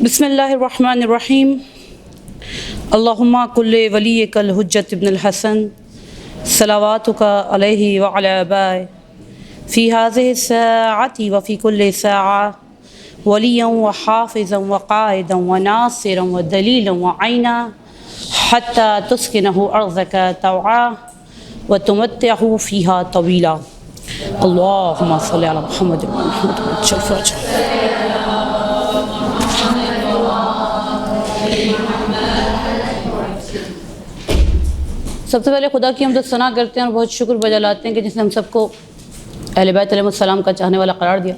بسم اللہ الرحمن الرحیم اللہم کل ولیک الحجۃ ابن الحسن صلواتک علیہ وعلی آبائہ فی ہذہ الساعۃ وفی کل ساعۃ ولیا وحافظا وقائدا وناصرا ودلیلا وعینا حتی تسکنہ ارضک طوعا وتمتعہ فیہا طویلا اللہم صلی علی محمد وعلی محمد فرجہ۔ سب سے پہلے خدا کی حمد و ثنا کرتے ہیں اور بہت شکر بجا لاتے ہیں کہ جس نے ہم سب کو اہل بیت علیہ السلام کا چاہنے والا قرار دیا۔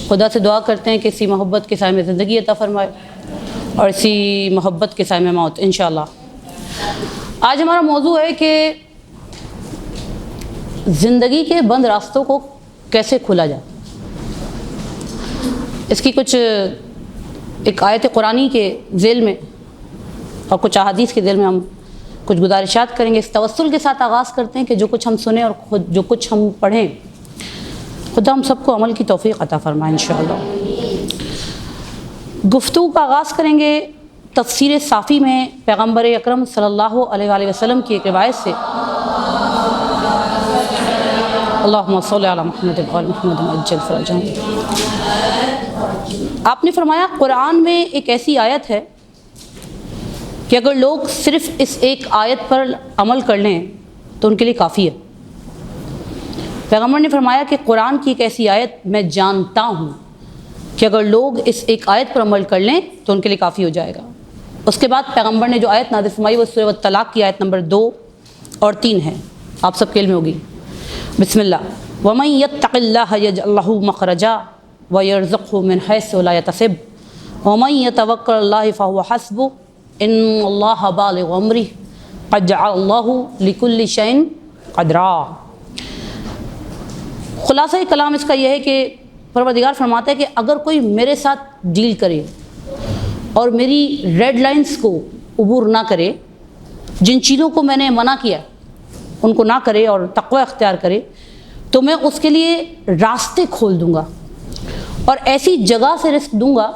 خدا سے دعا کرتے ہیں کہ اسی محبت کے سائے میں زندگی عطا فرمائے اور اسی محبت کے سائے میں موت انشاءاللہ۔ آج ہمارا موضوع ہے کہ زندگی کے بند راستوں کو کیسے کھولا جائے۔ اس کی کچھ ایک آیت قرآنی کے ذیل میں اور کچھ احادیث کے ذیل میں ہم کچھ گزارشات کریں گے۔ اس توسل کے ساتھ آغاز کرتے ہیں کہ جو کچھ ہم سنیں اور جو کچھ ہم پڑھیں خدا ہم سب کو عمل کی توفیق عطا فرمائے انشاءاللہ۔ گفتگو کا آغاز کریں گے تفسیر صافی میں پیغمبر اکرم صلی اللہ علیہ وآلہ وسلم کی ایک روایت سے۔ اللہم صلی علی محمد وآل محمد عجل فرجہ۔ آپ نے فرمایا قرآن میں ایک ایسی آیت ہے کہ اگر لوگ صرف اس ایک آیت پر عمل کر لیں تو ان کے لیے کافی ہے۔ پیغمبر نے فرمایا کہ قرآن کی ایک ایسی آیت میں جانتا ہوں کہ اگر لوگ اس ایک آیت پر عمل کر لیں تو ان کے لیے کافی ہو جائے گا۔ اس کے بعد پیغمبر نے جو آیت نازل فرمائی وہ سورہ الطلاق کی آیت نمبر 2 اور 3 ہے، آپ سب کے علم میں ہوگی۔ بسم اللہ۔ وَمَن يَتَّقِ اللَّهَ يَجْعَلْ لَهُ مَخْرَجًا وَيَرْزُقْهُ مِنْ حَيْثُ لَا يَحْتَسِبُ وَمَن يَتَوَكَّلْ عَلَى اللَّهِ فَهُوَ حَسْبُهُ ان اللہ بالغ امرہ قد جعل اللہ لکل شیء قدرا۔ خلاصہ کلام اس کا یہ ہے کہ پروردگار فرماتا ہے کہ اگر کوئی میرے ساتھ ڈیل کرے اور میری ریڈ لائنز کو عبور نہ کرے، جن چیزوں کو میں نے منع کیا ان کو نہ کرے اور تقوی اختیار کرے، تو میں اس کے لیے راستے کھول دوں گا اور ایسی جگہ سے رزق دوں گا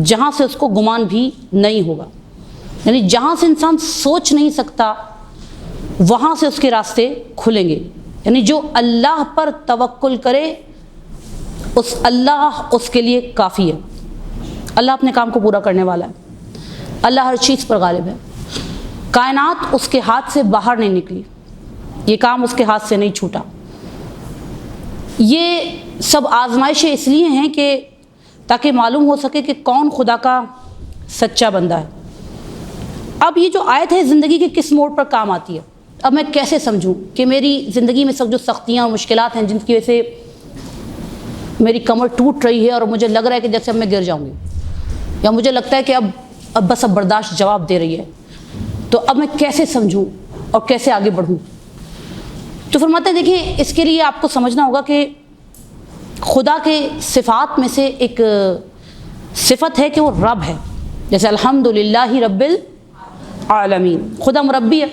جہاں سے اس کو گمان بھی نہیں ہوگا، یعنی جہاں سے انسان سوچ نہیں سکتا وہاں سے اس کے راستے کھلیں گے۔ یعنی جو اللہ پر توکل کرے اس اللہ اس کے لیے کافی ہے۔ اللہ اپنے کام کو پورا کرنے والا ہے، اللہ ہر چیز پر غالب ہے۔ کائنات اس کے ہاتھ سے باہر نہیں نکلی، یہ کام اس کے ہاتھ سے نہیں چھوٹا۔ یہ سب آزمائشیں اس لیے ہیں کہ تاکہ معلوم ہو سکے کہ کون خدا کا سچا بندہ ہے۔ اب یہ جو آیت ہے زندگی کے کس موڑ پر کام آتی ہے، اب میں کیسے سمجھوں کہ میری زندگی میں سب جو سختیاں اور مشکلات ہیں جن کی وجہ سے میری کمر ٹوٹ رہی ہے اور مجھے لگ رہا ہے کہ جیسے اب میں گر جاؤں گی، یا مجھے لگتا ہے کہ اب بس اب برداشت جواب دے رہی ہے، تو اب میں کیسے سمجھوں اور کیسے آگے بڑھوں؟ تو فرماتے ہیں دیکھیں اس کے لیے آپ کو سمجھنا ہوگا کہ خدا کے صفات میں سے ایک صفت ہے کہ وہ رب ہے، جیسے الحمدللہ رب العالمین، خدا مربی ہے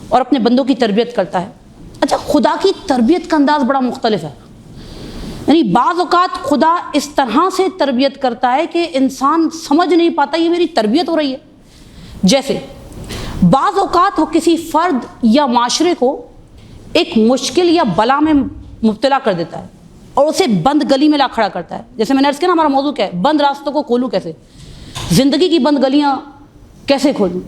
اور اپنے بندوں کی تربیت کرتا ہے۔ اچھا، خدا کی تربیت کا انداز بڑا مختلف ہے، یعنی بعض اوقات خدا اس طرح سے تربیت کرتا ہے کہ انسان سمجھ نہیں پاتا یہ میری تربیت ہو رہی ہے۔ جیسے بعض اوقات وہ کسی فرد یا معاشرے کو ایک مشکل یا بلا میں مبتلا کر دیتا ہے اور اسے بند گلی میں لا کھڑا کرتا ہے۔ جیسے میں نے عرض کیا نا ہمارا موضوع کیا ہے، بند راستوں کو کھولوں کیسے، زندگی کی بند گلیاں کیسے کھولوں۔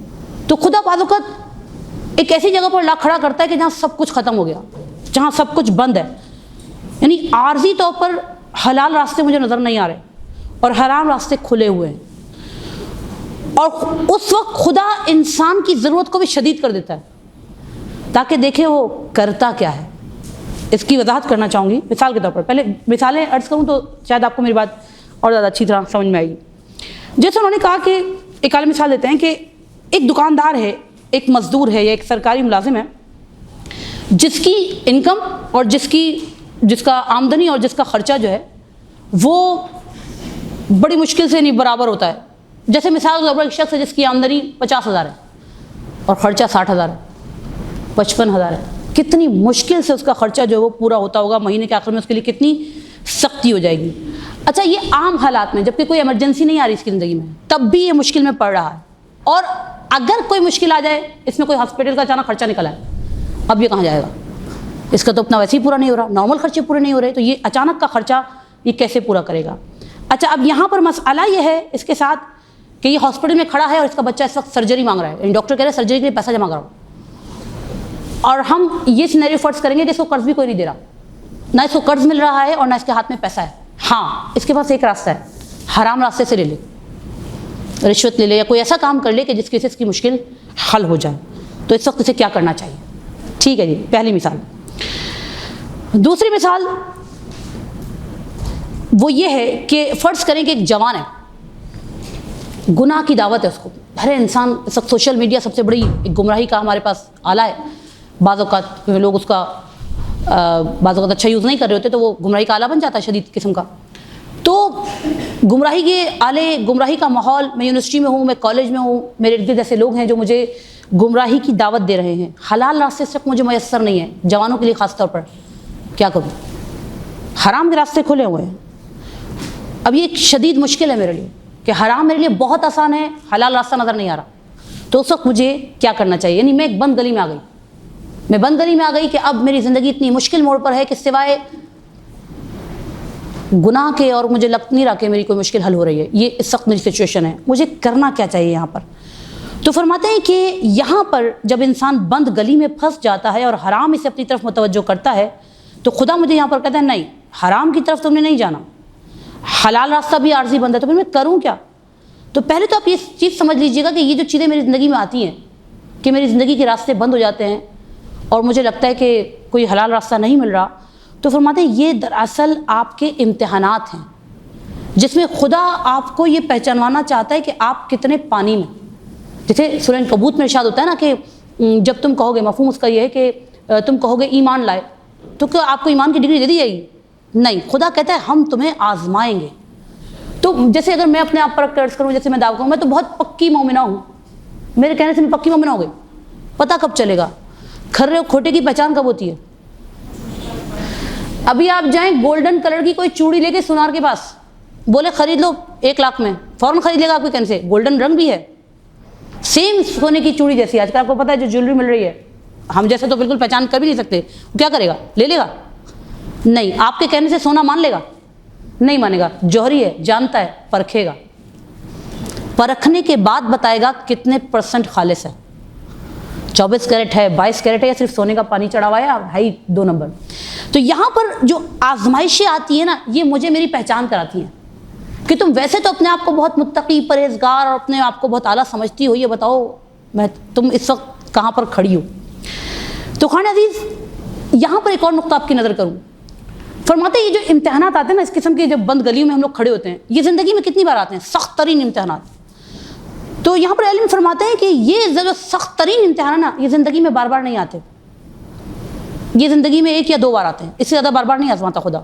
تو خدا بعض اوقات ایک ایسی جگہ پر لا کھڑا کرتا ہے کہ جہاں سب کچھ ختم ہو گیا، جہاں سب کچھ بند ہے، یعنی عارضی طور پر حلال راستے مجھے نظر نہیں آ رہے اور حرام راستے کھلے ہوئے ہیں، اور اس وقت خدا انسان کی ضرورت کو بھی شدید کر دیتا ہے تاکہ دیکھے وہ کرتا کیا ہے۔ اس کی وضاحت کرنا چاہوں گی مثال کے طور پر، پہلے مثالیں عرض کروں تو شاید آپ کو میری بات اور زیادہ اچھی طرح سمجھ میں آئے گی۔ جیسے انہوں نے کہا کہ ایک عالم مثال دیتے ہیں کہ ایک دکاندار ہے، ایک مزدور ہے یا ایک سرکاری ملازم ہے جس کی انکم اور جس کا آمدنی اور جس کا خرچہ جو ہے وہ بڑی مشکل سے نہیں برابر ہوتا ہے۔ جیسے مثال کے طور پر ایک شخص ہے جس کی آمدنی 50,000 ہے اور خرچہ 60,000 ہے، 55,000 ہے، کتنی مشکل سے اس کا خرچہ جو ہے وہ پورا ہوتا ہوگا، مہینے کے آخر میں اس کے لیے کتنی سختی ہو جائے گی۔ اچھا یہ عام حالات میں جبکہ کوئی ایمرجنسی نہیں آ رہی اس کی زندگی میں تب بھی یہ مشکل میں پڑ رہا ہے, اور اگر کوئی مشکل آ جائے اس میں کوئی ہاسپٹل کا اچانک خرچہ نکلا ہے, اب یہ کہاں جائے گا؟ اس کا تو اپنا ویسے ہی پورا نہیں ہو رہا, نارمل خرچے پورے نہیں ہو رہے, تو یہ اچانک کا خرچہ یہ کیسے پورا کرے گا؟ اچھا اب یہاں پر مسئلہ یہ ہے اس کے ساتھ کہ یہ ہاسپٹل میں کھڑا ہے اور اس کا بچہ اس وقت سرجری مانگ رہا ہے, یعنی ڈاکٹر کہہ رہے ہیں سرجری کے لیے پیسہ جمع کرو, اور ہم یہ سینیریو فرض کریں گے کہ اس کو قرض بھی کوئی نہیں دے رہا, نہ اس کو قرض مل رہا ہے اور نہ اس کے ہاتھ میں پیسہ ہے. ہاں اس کے پاس ایک راستہ ہے, حرام راستے سے لے لے, رشوت لے لے یا کوئی ایسا کام کر لے کہ جس کی وجہ سے اس کی مشکل حل ہو جائے. تو اس وقت اسے کیا کرنا چاہیے؟ ٹھیک ہے جی, پہلی مثال. دوسری مثال وہ یہ ہے کہ فرض کریں کہ ایک جوان ہے, گناہ کی دعوت ہے اس کو. ہر انسان اس وقت سوشل میڈیا سب سے بڑی ایک گمراہی کا ہمارے پاس آلہ ہے. بعض اوقات لوگ اس کا بعض اوقات اچھا یوز نہیں کر رہے ہوتے تو وہ گمراہی کا آلہ بن جاتا ہے شدید قسم کا. تو گمراہی کے آلے, گمراہی کا ماحول, میں یونیورسٹی میں ہوں, میں کالج میں ہوں, میرے ارد گرد ایسے لوگ ہیں جو مجھے گمراہی کی دعوت دے رہے ہیں, حلال راستے سے مجھے میسر نہیں ہے, جوانوں کے لیے خاص طور پر. کیا کروں؟ حرام کے راستے کھلے ہوئے ہیں. اب یہ ایک شدید مشکل ہے میرے لیے کہ حرام میرے لیے بہت آسان ہے, حلال راستہ نظر نہیں آ رہا. تو اس وقت مجھے کیا کرنا چاہیے؟ یعنی میں ایک بند گلی میں آ گئی, میں بند گلی میں آ گئی کہ اب میری زندگی اتنی مشکل موڑ پر ہے کہ سوائے گناہ کے اور مجھے لگ نہیں رہا کہ میری کوئی مشکل حل ہو رہی ہے. یہ اس وقت میری سچویشن ہے, مجھے کرنا کیا چاہیے یہاں پر؟ تو فرماتے ہیں کہ یہاں پر جب انسان بند گلی میں پھنس جاتا ہے اور حرام اسے اپنی طرف متوجہ کرتا ہے تو خدا مجھے یہاں پر کہتا ہے نہیں, حرام کی طرف تم نے نہیں جانا, حلال راستہ بھی عارضی بند ہے, تو پھر میں کروں کیا؟ تو پہلے تو آپ یہ چیز سمجھ لیجیے گا کہ یہ جو چیزیں میری زندگی میں آتی ہیں کہ میری زندگی کے راستے بند ہو جاتے ہیں اور مجھے لگتا ہے کہ کوئی حلال راستہ نہیں مل رہا, تو فرماتے ہیں یہ دراصل آپ کے امتحانات ہیں جس میں خدا آپ کو یہ پہچانوانا چاہتا ہے کہ آپ کتنے پانی میں. جیسے سورہ عنکبوت میں ارشاد ہوتا ہے نا کہ جب تم کہو گے, مفہوم اس کا یہ ہے کہ تم کہو گے ایمان لائے, تو کیا آپ کو ایمان کی ڈگری دے دی جائے گی؟ نہیں, خدا کہتا ہے ہم تمہیں آزمائیں گے. تو جیسے اگر میں اپنے آپ پر عرض کروں, جیسے میں دعویٰ کروں میں تو بہت پکی مومنہ ہوں, میرے کہنے سے میں پکی مومنہ ہو گئی, پتہ کب چلے گا؟ کھرے کھوٹے کی پہچان کب ہوتی ہے؟ ابھی آپ جائیں گولڈن کلر کی کوئی چوڑی لے کے سونار کے پاس, بولے خرید لو 1 لاکھ میں, فوراً خرید لے گا آپ کے کہنے سے. گولڈن رنگ بھی ہے, سیم سونے کی چوڑی جیسی. آج کل آپ کو پتہ ہے جو جیولری مل رہی ہے, ہم جیسے تو بالکل پہچان کر بھی نہیں سکتے. کیا کرے گا؟ لے لے گا؟ نہیں. آپ کے کہنے سے سونا مان لے گا؟ نہیں مانے گا. جوہری ہے, جانتا ہے, پرکھے گا, پرکھنے کے بعد بتائے گا کتنے % خالص ہے, 24 کیرٹ ہے, 22 کیرٹ ہے, یا صرف سونے کا پانی چڑھا ہوا ہے, بھائی 2 نمبر. تو یہاں پر جو آزمائشیں آتی ہیں نا, یہ مجھے میری پہچان کراتی ہیں کہ تم ویسے تو اپنے آپ کو بہت متقی, پرہیزگار اور اپنے آپ کو بہت اعلیٰ سمجھتی ہو, یہ بتاؤ تم اس وقت کہاں پر کھڑی ہو. تو خان عزیز یہاں پر ایک اور نقطہ آپ کی نظر کروں. فرماتے ہیں یہ جو امتحانات آتے ہیں نا, اس قسم کے جب بند گلیوں میں ہم لوگ کھڑے ہوتے ہیں, یہ زندگی میں کتنی بار آتے ہیں, سخت ترین امتحانات. تو یہاں پر علم فرماتے ہیں کہ یہ جو سخت ترین امتحان ہے نا, یہ زندگی میں بار بار نہیں آتے, یہ زندگی میں 1 یا 2 بار آتے ہیں, اس سے زیادہ بار بار نہیں آزماتا خدا.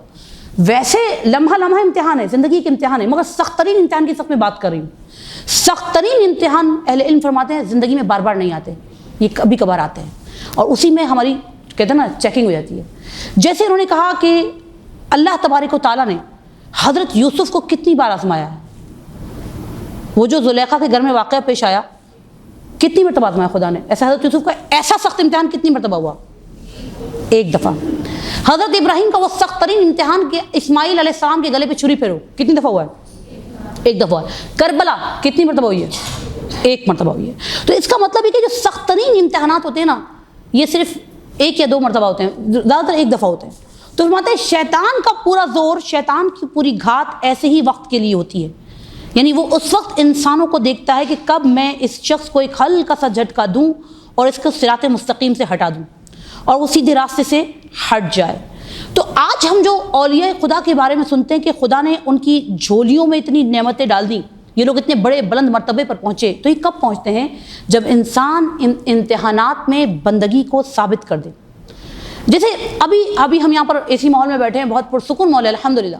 ویسے لمحہ لمحہ امتحان ہے, زندگی کے امتحان ہے, مگر سخت ترین امتحان کی سخت میں بات کر رہی ہوں. سخت ترین امتحان اہل علم فرماتے ہیں زندگی میں بار بار نہیں آتے, یہ کبھی کبھار آتے ہیں, اور اسی میں ہماری کہتے ہیں نا چیکنگ ہو جاتی ہے. جیسے انہوں نے کہا کہ اللہ تبارک و تعالیٰ نے حضرت یوسف کو کتنی بار آزمایا ہے. وہ جو زلیخا کے گھر میں واقعہ پیش آیا, کتنی مرتبہ آزمایا خدا نے. ایسا حضرت یوسف کا ایسا سخت امتحان کتنی مرتبہ ہوا؟ 1 دفعہ. حضرت ابراہیم کا وہ سخت ترین امتحان کہ اسماعیل علیہ السلام کے گلے پہ چھری پھیرو, کتنی دفعہ ہوا ہے؟ 1 دفعہ. کربلا کتنی مرتبہ ہوئی ہے؟ 1 مرتبہ ہوئی ہے. تو اس کا مطلب ہے کہ جو سخت ترین امتحانات ہوتے ہیں نا, یہ صرف 1 یا 2 مرتبہ ہوتے ہیں, زیادہ تر 1 دفعہ ہوتے ہیں. تو فرماتے ہیں شیطان کا پورا زور, شیطان کی پوری گھات ایسے ہی وقت کے لیے ہوتی ہے. یعنی وہ اس وقت انسانوں کو دیکھتا ہے کہ کب میں اس شخص کو ایک ہلکا سا جھٹکا دوں اور اس کو صراط مستقیم سے ہٹا دوں اور وہ سیدھے راستے سے ہٹ جائے. تو آج ہم جو اولیاء خدا کے بارے میں سنتے ہیں کہ خدا نے ان کی جھولیوں میں اتنی نعمتیں ڈال دیں, یہ لوگ اتنے بڑے بلند مرتبے پر پہنچے, تو یہ کب پہنچتے ہیں؟ جب انسان ان امتحانات میں بندگی کو ثابت کر دے. جیسے ابھی ہم یہاں پر اسی ماحول میں بیٹھے ہیں, بہت پرسکون ماحول ہے الحمدللہ.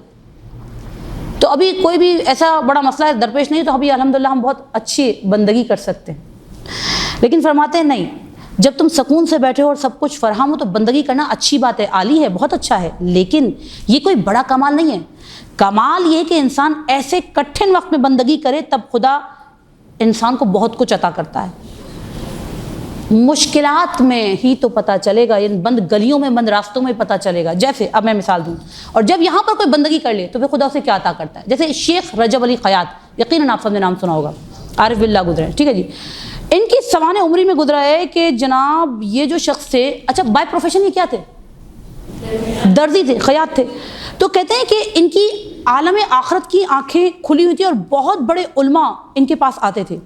تو ابھی کوئی بھی ایسا بڑا مسئلہ درپیش نہیں, تو ابھی الحمدللہ ہم بہت اچھی بندگی کر سکتے ہیں. لیکن فرماتے ہیں نہیں, جب تم سکون سے بیٹھے ہو اور سب کچھ فراہم ہو تو بندگی کرنا اچھی بات ہے, عالی ہے, بہت اچھا ہے, لیکن یہ کوئی بڑا کمال نہیں ہے. کمال یہ کہ انسان ایسے کٹھن وقت میں بندگی کرے تب خدا انسان کو بہت کچھ عطا کرتا ہے. مشکلات میں ہی تو پتہ چلے گا، ان بند گلیوں میں، بند راستوں میں پتہ چلے گا. جیسے اب میں مثال دوں، اور جب یہاں پر کوئی بندگی کر لے تو پھر خدا اسے کیا عطا کرتا ہے. جیسے شیخ رجب علی خیاط، یقیناً آپ سب نے نام سنا ہوگا، عارف باللہ گزرے، ٹھیک ہے جی. ان کی سوانح عمری میں گزرا ہے کہ جناب یہ جو شخص تھے، اچھا بائی پروفیشن یہ کیا تھے؟ درزی تھے، خیاط تھے. تو کہتے ہیں کہ ان کی عالم آخرت کی آنکھیں کھلی ہوئی تھی اور بہت بڑے علماء ان کے پاس آتے تھے.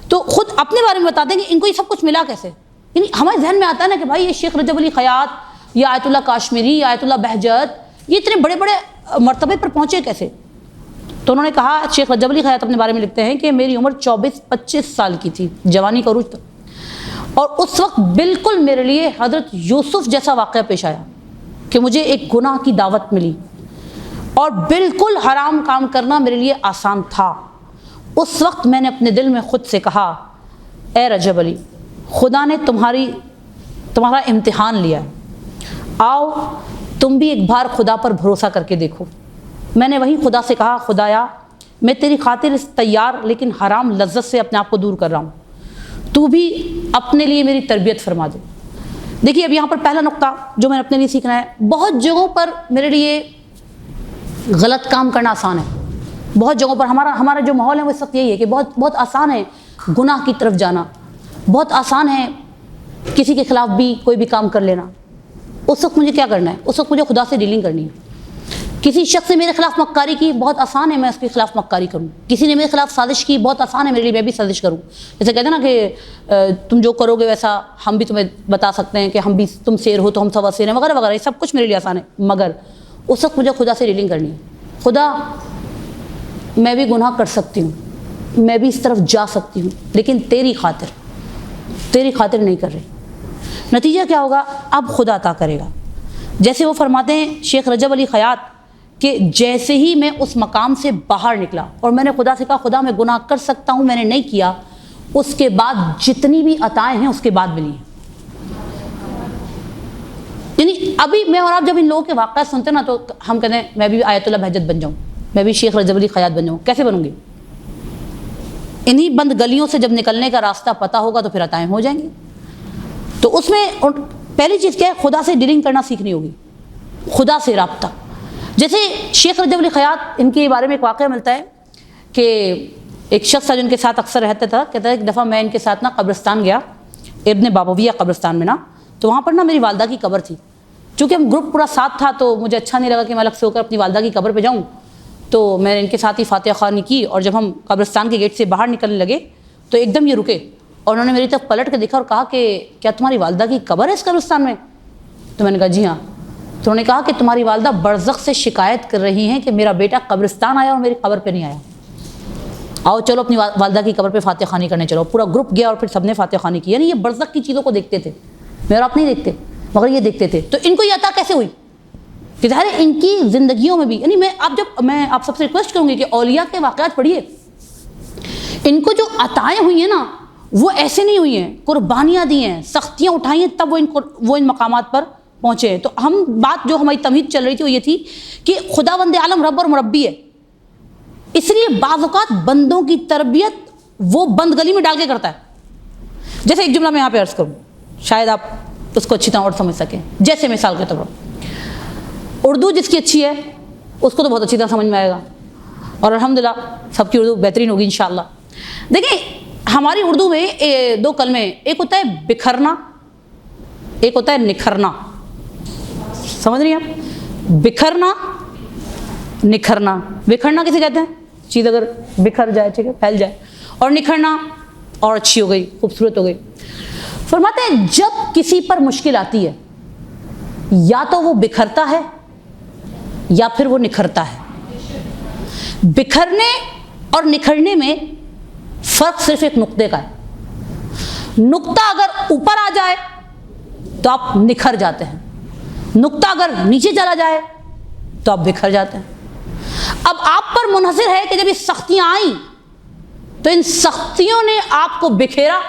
تو خود اپنے بارے میں بتاتے ہیں کہ ان کو یہ سب کچھ ملا کیسے. یعنی ہمارے ذہن میں آتا ہے نا کہ بھائی یہ شیخ رجب علی خیاط یا آیت اللہ کاشمیری یا آیت اللہ بہجت یہ اتنے بڑے بڑے مرتبے پر پہنچے کیسے. تو انہوں نے کہا، شیخ رجب علی خیاط اپنے بارے میں لکھتے ہیں کہ میری عمر 24-25 سال کی تھی، جوانی کا عروج تھا، اور اس وقت بالکل میرے لیے حضرت یوسف جیسا واقعہ پیش آیا کہ مجھے ایک گناہ کی دعوت ملی اور بالکل حرام کام کرنا میرے لیے آسان تھا. اس وقت میں نے اپنے دل میں خود سے کہا، اے رجب علی، خدا نے تمہارا امتحان لیا ہے، آؤ تم بھی ایک بار خدا پر بھروسہ کر کے دیکھو. میں نے وہی خدا سے کہا، خدایا میں تیری خاطر اس تیار لیکن حرام لذت سے اپنے آپ کو دور کر رہا ہوں، تو بھی اپنے لیے میری تربیت فرما دے. دیکھیے اب یہاں پر پہلا نقطہ جو میں نے اپنے لیے سیکھنا ہے، بہت جگہوں پر میرے لیے غلط کام کرنا آسان ہے. بہت جگہوں پر ہمارا جو ماحول ہے وہ اس وقت یہی ہے کہ بہت آسان ہے گناہ کی طرف جانا، بہت آسان ہے کسی کے خلاف بھی کوئی بھی کام کر لینا. اس وقت مجھے کیا کرنا ہے؟ اس وقت مجھے خدا سے ڈیلنگ کرنی ہے. کسی شخص نے میرے خلاف مکاری کی، بہت آسان ہے میں اس کے خلاف مکاری کروں. کسی نے میرے خلاف سازش کی، بہت آسان ہے میرے لیے میں بھی سازش کروں. جیسے کہتے ہیں نا کہ تم جو کرو گے ویسا ہم بھی تمہیں بتا سکتے ہیں، کہ ہم بھی تم شیر ہو تو ہم سوا شیر ہیں وغیرہ وغیرہ. یہ سب کچھ میرے لیے آسان ہے، مگر اس وقت مجھے خدا سے ڈیلنگ کرنی ہے. خدا میں بھی گناہ کر سکتی ہوں، میں بھی اس طرف جا سکتی ہوں، لیکن تیری خاطر نہیں کر رہی. نتیجہ کیا ہوگا؟ اب خدا عطا کرے گا. جیسے وہ فرماتے ہیں شیخ رجب علی خیاط کہ جیسے ہی میں اس مقام سے باہر نکلا اور میں نے خدا سے کہا، خدا میں گناہ کر سکتا ہوں، میں نے نہیں کیا، اس کے بعد جتنی بھی عطائیں ہیں اس کے بعد ملی ہیں. یعنی ابھی میں اور آپ جب ان لوگوں کے واقعات سنتے ہیں نا تو ہم کہتے ہیں میں بھی آیت اللہ بہجت بن جاؤں، میں بھی شیخ رجب علی خیاط بن جاؤں. کیسے بنوں گی؟ انہی بند گلیوں سے جب نکلنے کا راستہ پتہ ہوگا تو پھر عطائیں ہو جائیں گی. تو اس میں پہلی چیز کیا ہے؟ خدا سے ڈیلنگ کرنا سیکھنی ہوگی، خدا سے رابطہ. جیسے شیخ رجب علی خیاط، ان کے بارے میں ایک واقعہ ملتا ہے کہ ایک شخص تھا جن کے ساتھ اکثر رہتا تھا. کہتا ہے ایک دفعہ میں ان کے ساتھ نا قبرستان گیا، ابن بابویہ قبرستان میں نا، تو وہاں پر نا میری والدہ کی قبر تھی. چونکہ ہم گروپ پورا ساتھ تھا تو مجھے اچھا نہیں لگا کہ میں الگ سے ہو کر اپنی والدہ کی قبر پہ جاؤں. تو میں نے ان کے ساتھ ہی فاتحہ خوانی کی، اور جب ہم قبرستان کے گیٹ سے باہر نکلنے لگے تو ایک دم یہ رکے اور انہوں نے میری طرف پلٹ کے دیکھا اور کہا کہ کیا تمہاری والدہ کی قبر ہے اس قبرستان میں؟ تو میں نے کہا جی ہاں. تو انہوں نے کہا کہ تمہاری والدہ برزخ سے شکایت کر رہی ہیں کہ میرا بیٹا قبرستان آیا اور میری قبر پہ نہیں آیا. آؤ چلو اپنی والدہ کی قبر پہ فاتحہ خوانی کرنے چلو. پورا گروپ گیا اور پھر سب نے فاتحہ خوانی کی. یعنی یہ برزخ کی چیزوں کو دیکھتے تھے، میں اور آپ نہیں دیکھتے مگر یہ دیکھتے تھے. تو ان کو یہ عطا کیسے ہوئی؟ کہ ظاہر ہے ان کی زندگیوں میں بھی، یعنی میں آپ سب سے ریکویسٹ کروں گی کہ اولیاء کے واقعات پڑھیے. ان کو جو عطائیں ہوئی ہیں نا وہ ایسے نہیں ہوئی ہیں، قربانیاں دی ہیں، سختیاں اٹھائی ہیں، تب وہ ان مقامات پر پہنچے ہیں. تو بات جو ہماری تمہید چل رہی تھی وہ یہ تھی کہ خداوند عالم رب اور مربی ہے، اس لیے بعض اوقات بندوں کی تربیت وہ بند گلی میں ڈال کے کرتا ہے. جیسے ایک جملہ میں یہاں پہ عرض کروں، شاید آپ اس کو اچھی طرح اور سمجھ سکیں. جیسے مثال کے طور پر اردو جس کی اچھی ہے اس کو تو بہت اچھی طرح سمجھ میں آئے گا، اور الحمدللہ سب کی اردو بہترین ہوگی انشاءاللہ. دیکھیں ہماری اردو میں دو کلمے، ایک ہوتا ہے بکھرنا، ایک ہوتا ہے نکھرنا. سمجھ رہی ہیں آپ؟ بکھرنا، نکھرنا. بکھرنا کسے کہتے ہیں؟ چیز اگر بکھر جائے، ٹھیک ہے، پھیل جائے. اور نکھرنا اور اچھی ہو گئی، خوبصورت ہو گئی. فرماتے ہیں جب کسی پر مشکل آتی ہے یا تو وہ بکھرتا ہے یا پھر وہ نکھرتا ہے. بکھرنے اور نکھرنے میں فرق صرف ایک نقطے کا ہے. نقطہ اگر اوپر آ جائے تو آپ نکھر جاتے ہیں، نقطہ اگر نیچے چلا جائے تو آپ بکھر جاتے ہیں. اب آپ پر منحصر ہے کہ جب یہ سختیاں آئیں تو ان سختیوں نے آپ کو بکھیرا،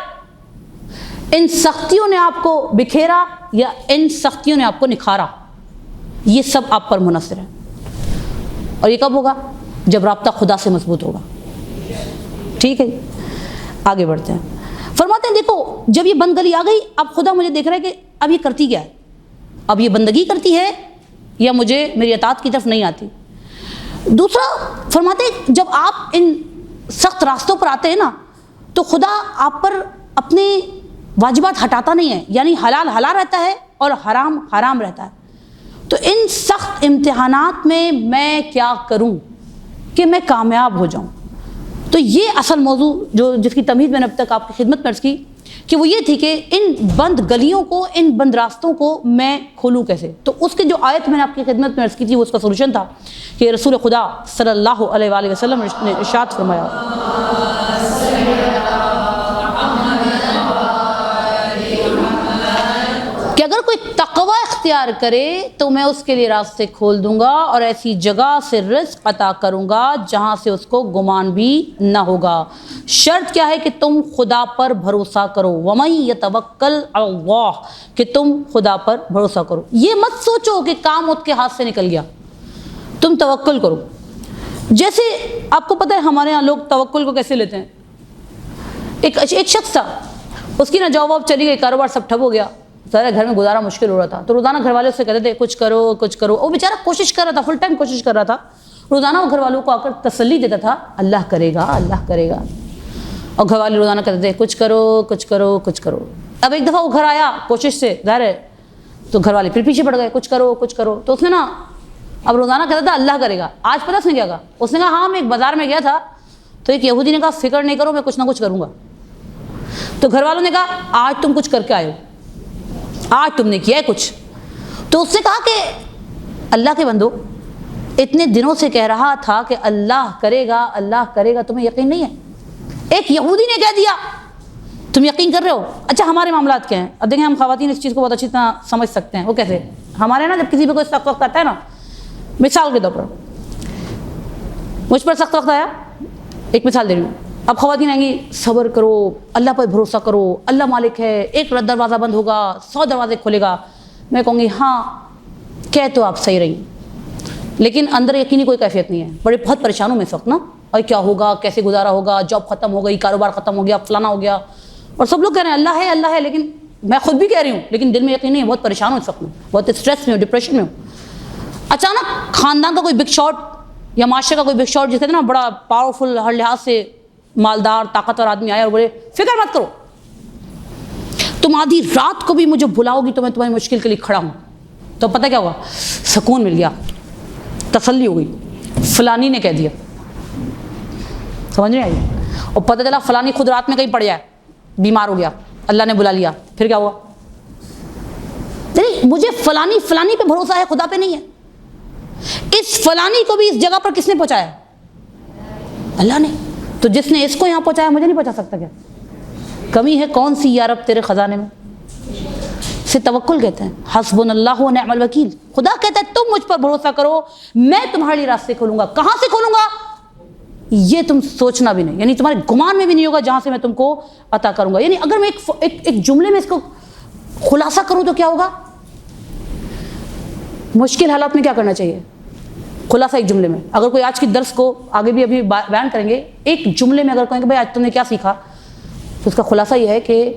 ان سختیوں نے آپ کو بکھیرا یا ان سختیوں نے آپ کو نکھارا. یہ سب آپ پر منحصر ہے. اور یہ کب ہوگا؟ جب رابطہ خدا سے مضبوط ہوگا. ٹھیک ہے، آگے بڑھتے ہیں. فرماتے ہیں دیکھو جب یہ بند گلی آ گئی، اب خدا مجھے دیکھ رہا ہے کہ اب یہ کرتی کیا ہے، اب یہ بندگی کرتی ہے یا مجھے میری اطاعت کی طرف نہیں آتی. دوسرا فرماتے ہیں جب آپ ان سخت راستوں پر آتے ہیں نا تو خدا آپ پر اپنے واجبات ہٹاتا نہیں ہے، یعنی حلال حلال رہتا ہے اور حرام حرام رہتا ہے. تو ان سخت امتحانات میں کیا کروں کہ میں کامیاب ہو جاؤں. تو یہ اصل موضوع جس کی تمہید میں نے اب تک آپ کی خدمت میں عرض کی کہ وہ یہ تھی کہ ان بند گلیوں کو، ان بند راستوں کو میں کھولوں کیسے. تو اس کی جو آیت میں نے آپ کی خدمت میں عرض کی تھی وہ اس کا سولوشن تھا کہ رسول خدا صلی اللہ علیہ وآلہ وسلم نے ارشاد فرمایا کہ اگر کوئی تقوی اختیار کرے تو میں اس کے لیے راستے کھول دوں گا اور ایسی جگہ سے رزق عطا کروں گا جہاں سے اس کو گمان بھی نہ ہوگا. شرط کیا ہے کہ تم خدا پر بھروسہ کرو. وَمَن يَتَوَکَّلْ عَلَى اللَّهِ کہ تم خدا پر بھروسہ کرو. یہ مت سوچو کہ کام اس کے ہاتھ سے نکل گیا، تم توکل کرو. جیسے آپ کو پتہ ہے ہمارے ہاں لوگ توکل کو کیسے لیتے ہیں. ایک شخص تھا، اس کی نا جاب واب چلی گئی، کاروبار سب ٹھپ ہو گیا، سارے گھر میں گزارا مشکل ہو رہا تھا. تو روزانہ گھر والے اس سے کہتے تھے کچھ کرو کچھ کرو. وہ بیچارہ کوشش کر رہا تھا، فل ٹائم کوشش کر رہا تھا. روزانہ وہ گھر والوں کو آ کر تسلی دیتا تھا اللہ کرے گا اللہ کرے گا، اور گھر والے روزانہ کہتے تھے کچھ کرو کچھ کرو کچھ کرو. اب ایک دفعہ وہ گھر آیا کوشش سے، ظاہر ہے تو گھر والے پھر پیچھے پڑ گئے کچھ کرو کچھ کرو. تو اس نے نا اب روزانہ کہتا تھا اللہ کرے گا. آج پتہ اس نے کیا کہا؟ اس نے کہا ہاں میں ایک بازار میں گیا تھا تو ایک یہودی نے کہا فکر نہیں کرو میں کچھ نہ کچھ کروں گا. تو گھر والوں نے کہا آج تم کچھ کر کے آئے ہو، آج تم نے کیا ہے کچھ. تو اس نے کہا کہ اللہ کے بندو اتنے دنوں سے کہہ رہا تھا کہ اللہ کرے گا، تمہیں یقین نہیں ہے. ایک یہودی نے کہہ دیا تم یقین کر رہے ہو. اچھا ہمارے معاملات کیا ہیں؟ اب دیکھیں ہم خواتین اس چیز کو بہت اچھی طرح سمجھ سکتے ہیں. وہ کیسے؟ ہمارے نا جب کسی پہ کوئی سخت وقت آتا ہے نا، مثال کے طور پر مجھ پر سخت وقت آیا، ایک مثال دے رہی ہوں. اب خواتین آئیں گی صبر کرو، اللہ پر بھروسہ کرو، اللہ مالک ہے، ایک دروازہ بند ہوگا 100 دروازے کھولے گا. میں کہوں گی ہاں کہہ تو آپ صحیح رہی، لیکن اندر یقینی کوئی کیفیت نہیں ہے. بہت پریشان ہوں میں اس وقت نا، اور کیا ہوگا، کیسے گزارا ہوگا، جاب ختم ہو گئی، کاروبار ختم ہو گیا، فلانا ہو گیا. اور سب لوگ کہہ رہے ہیں اللہ ہے، لیکن میں خود بھی کہہ رہی ہوں لیکن دل میں یقین نہیں ہے. بہت پریشان ہوں اس وقت میں، بہت اسٹریس میں ہوں، ڈپریشن میں ہوں. اچانک خاندان کا کوئی بگ شاٹ یا معاشرے کا کوئی بگ شاٹ جس کہتے ہیں نا بڑا پاورفل، ہر لحاظ سے مالدار طاقتور آدمی آیا اور بولے فکر مت کرو، تم آدھی رات کو بھی مجھے بلاؤ گی تو میں تمہاری مشکل کے لیے کھڑا ہوں. تو پتہ کیا ہوا؟ سکون مل گیا، تسلی ہو گئی، فلانی نے کہہ دیا. سمجھ نہیں آئی؟ اور پتہ چلا فلانی خود رات میں کہیں پڑ جائے، بیمار ہو گیا، اللہ نے بلا لیا. پھر کیا ہوا؟ نہیں مجھے فلانی پہ بھروسہ ہے، خدا پہ نہیں ہے. اس فلانی کو بھی اس جگہ پر کس نے پہنچایا؟ اللہ نے. تو جس نے اس کو یہاں پہنچایا مجھے نہیں پہنچا سکتا کیا؟ کمی ہے کون سی یا رب تیرے خزانے میں؟ اسے توکل کہتے ہیں. حسبنا اللہ و نعم الوکیل. خدا کہتا ہے تم مجھ پر بھروسہ کرو، میں تمہارے لیے راستے کھولوں گا. کہاں سے کھولوں گا یہ تم سوچنا بھی نہیں، یعنی تمہارے گمان میں بھی نہیں ہوگا جہاں سے میں تم کو عطا کروں گا. یعنی اگر میں ایک جملے میں اس کو خلاصہ کروں تو کیا ہوگا؟ مشکل حالات میں کیا کرنا چاہیے؟ خلاصہ ایک جملے میں. اگر کوئی آج کی درس کو آگے بھی ابھی بیان کریں گے، ایک جملے میں اگر کہیں کہ بھائی آج تم نے کیا سیکھا، تو اس کا خلاصہ یہ ہے کہ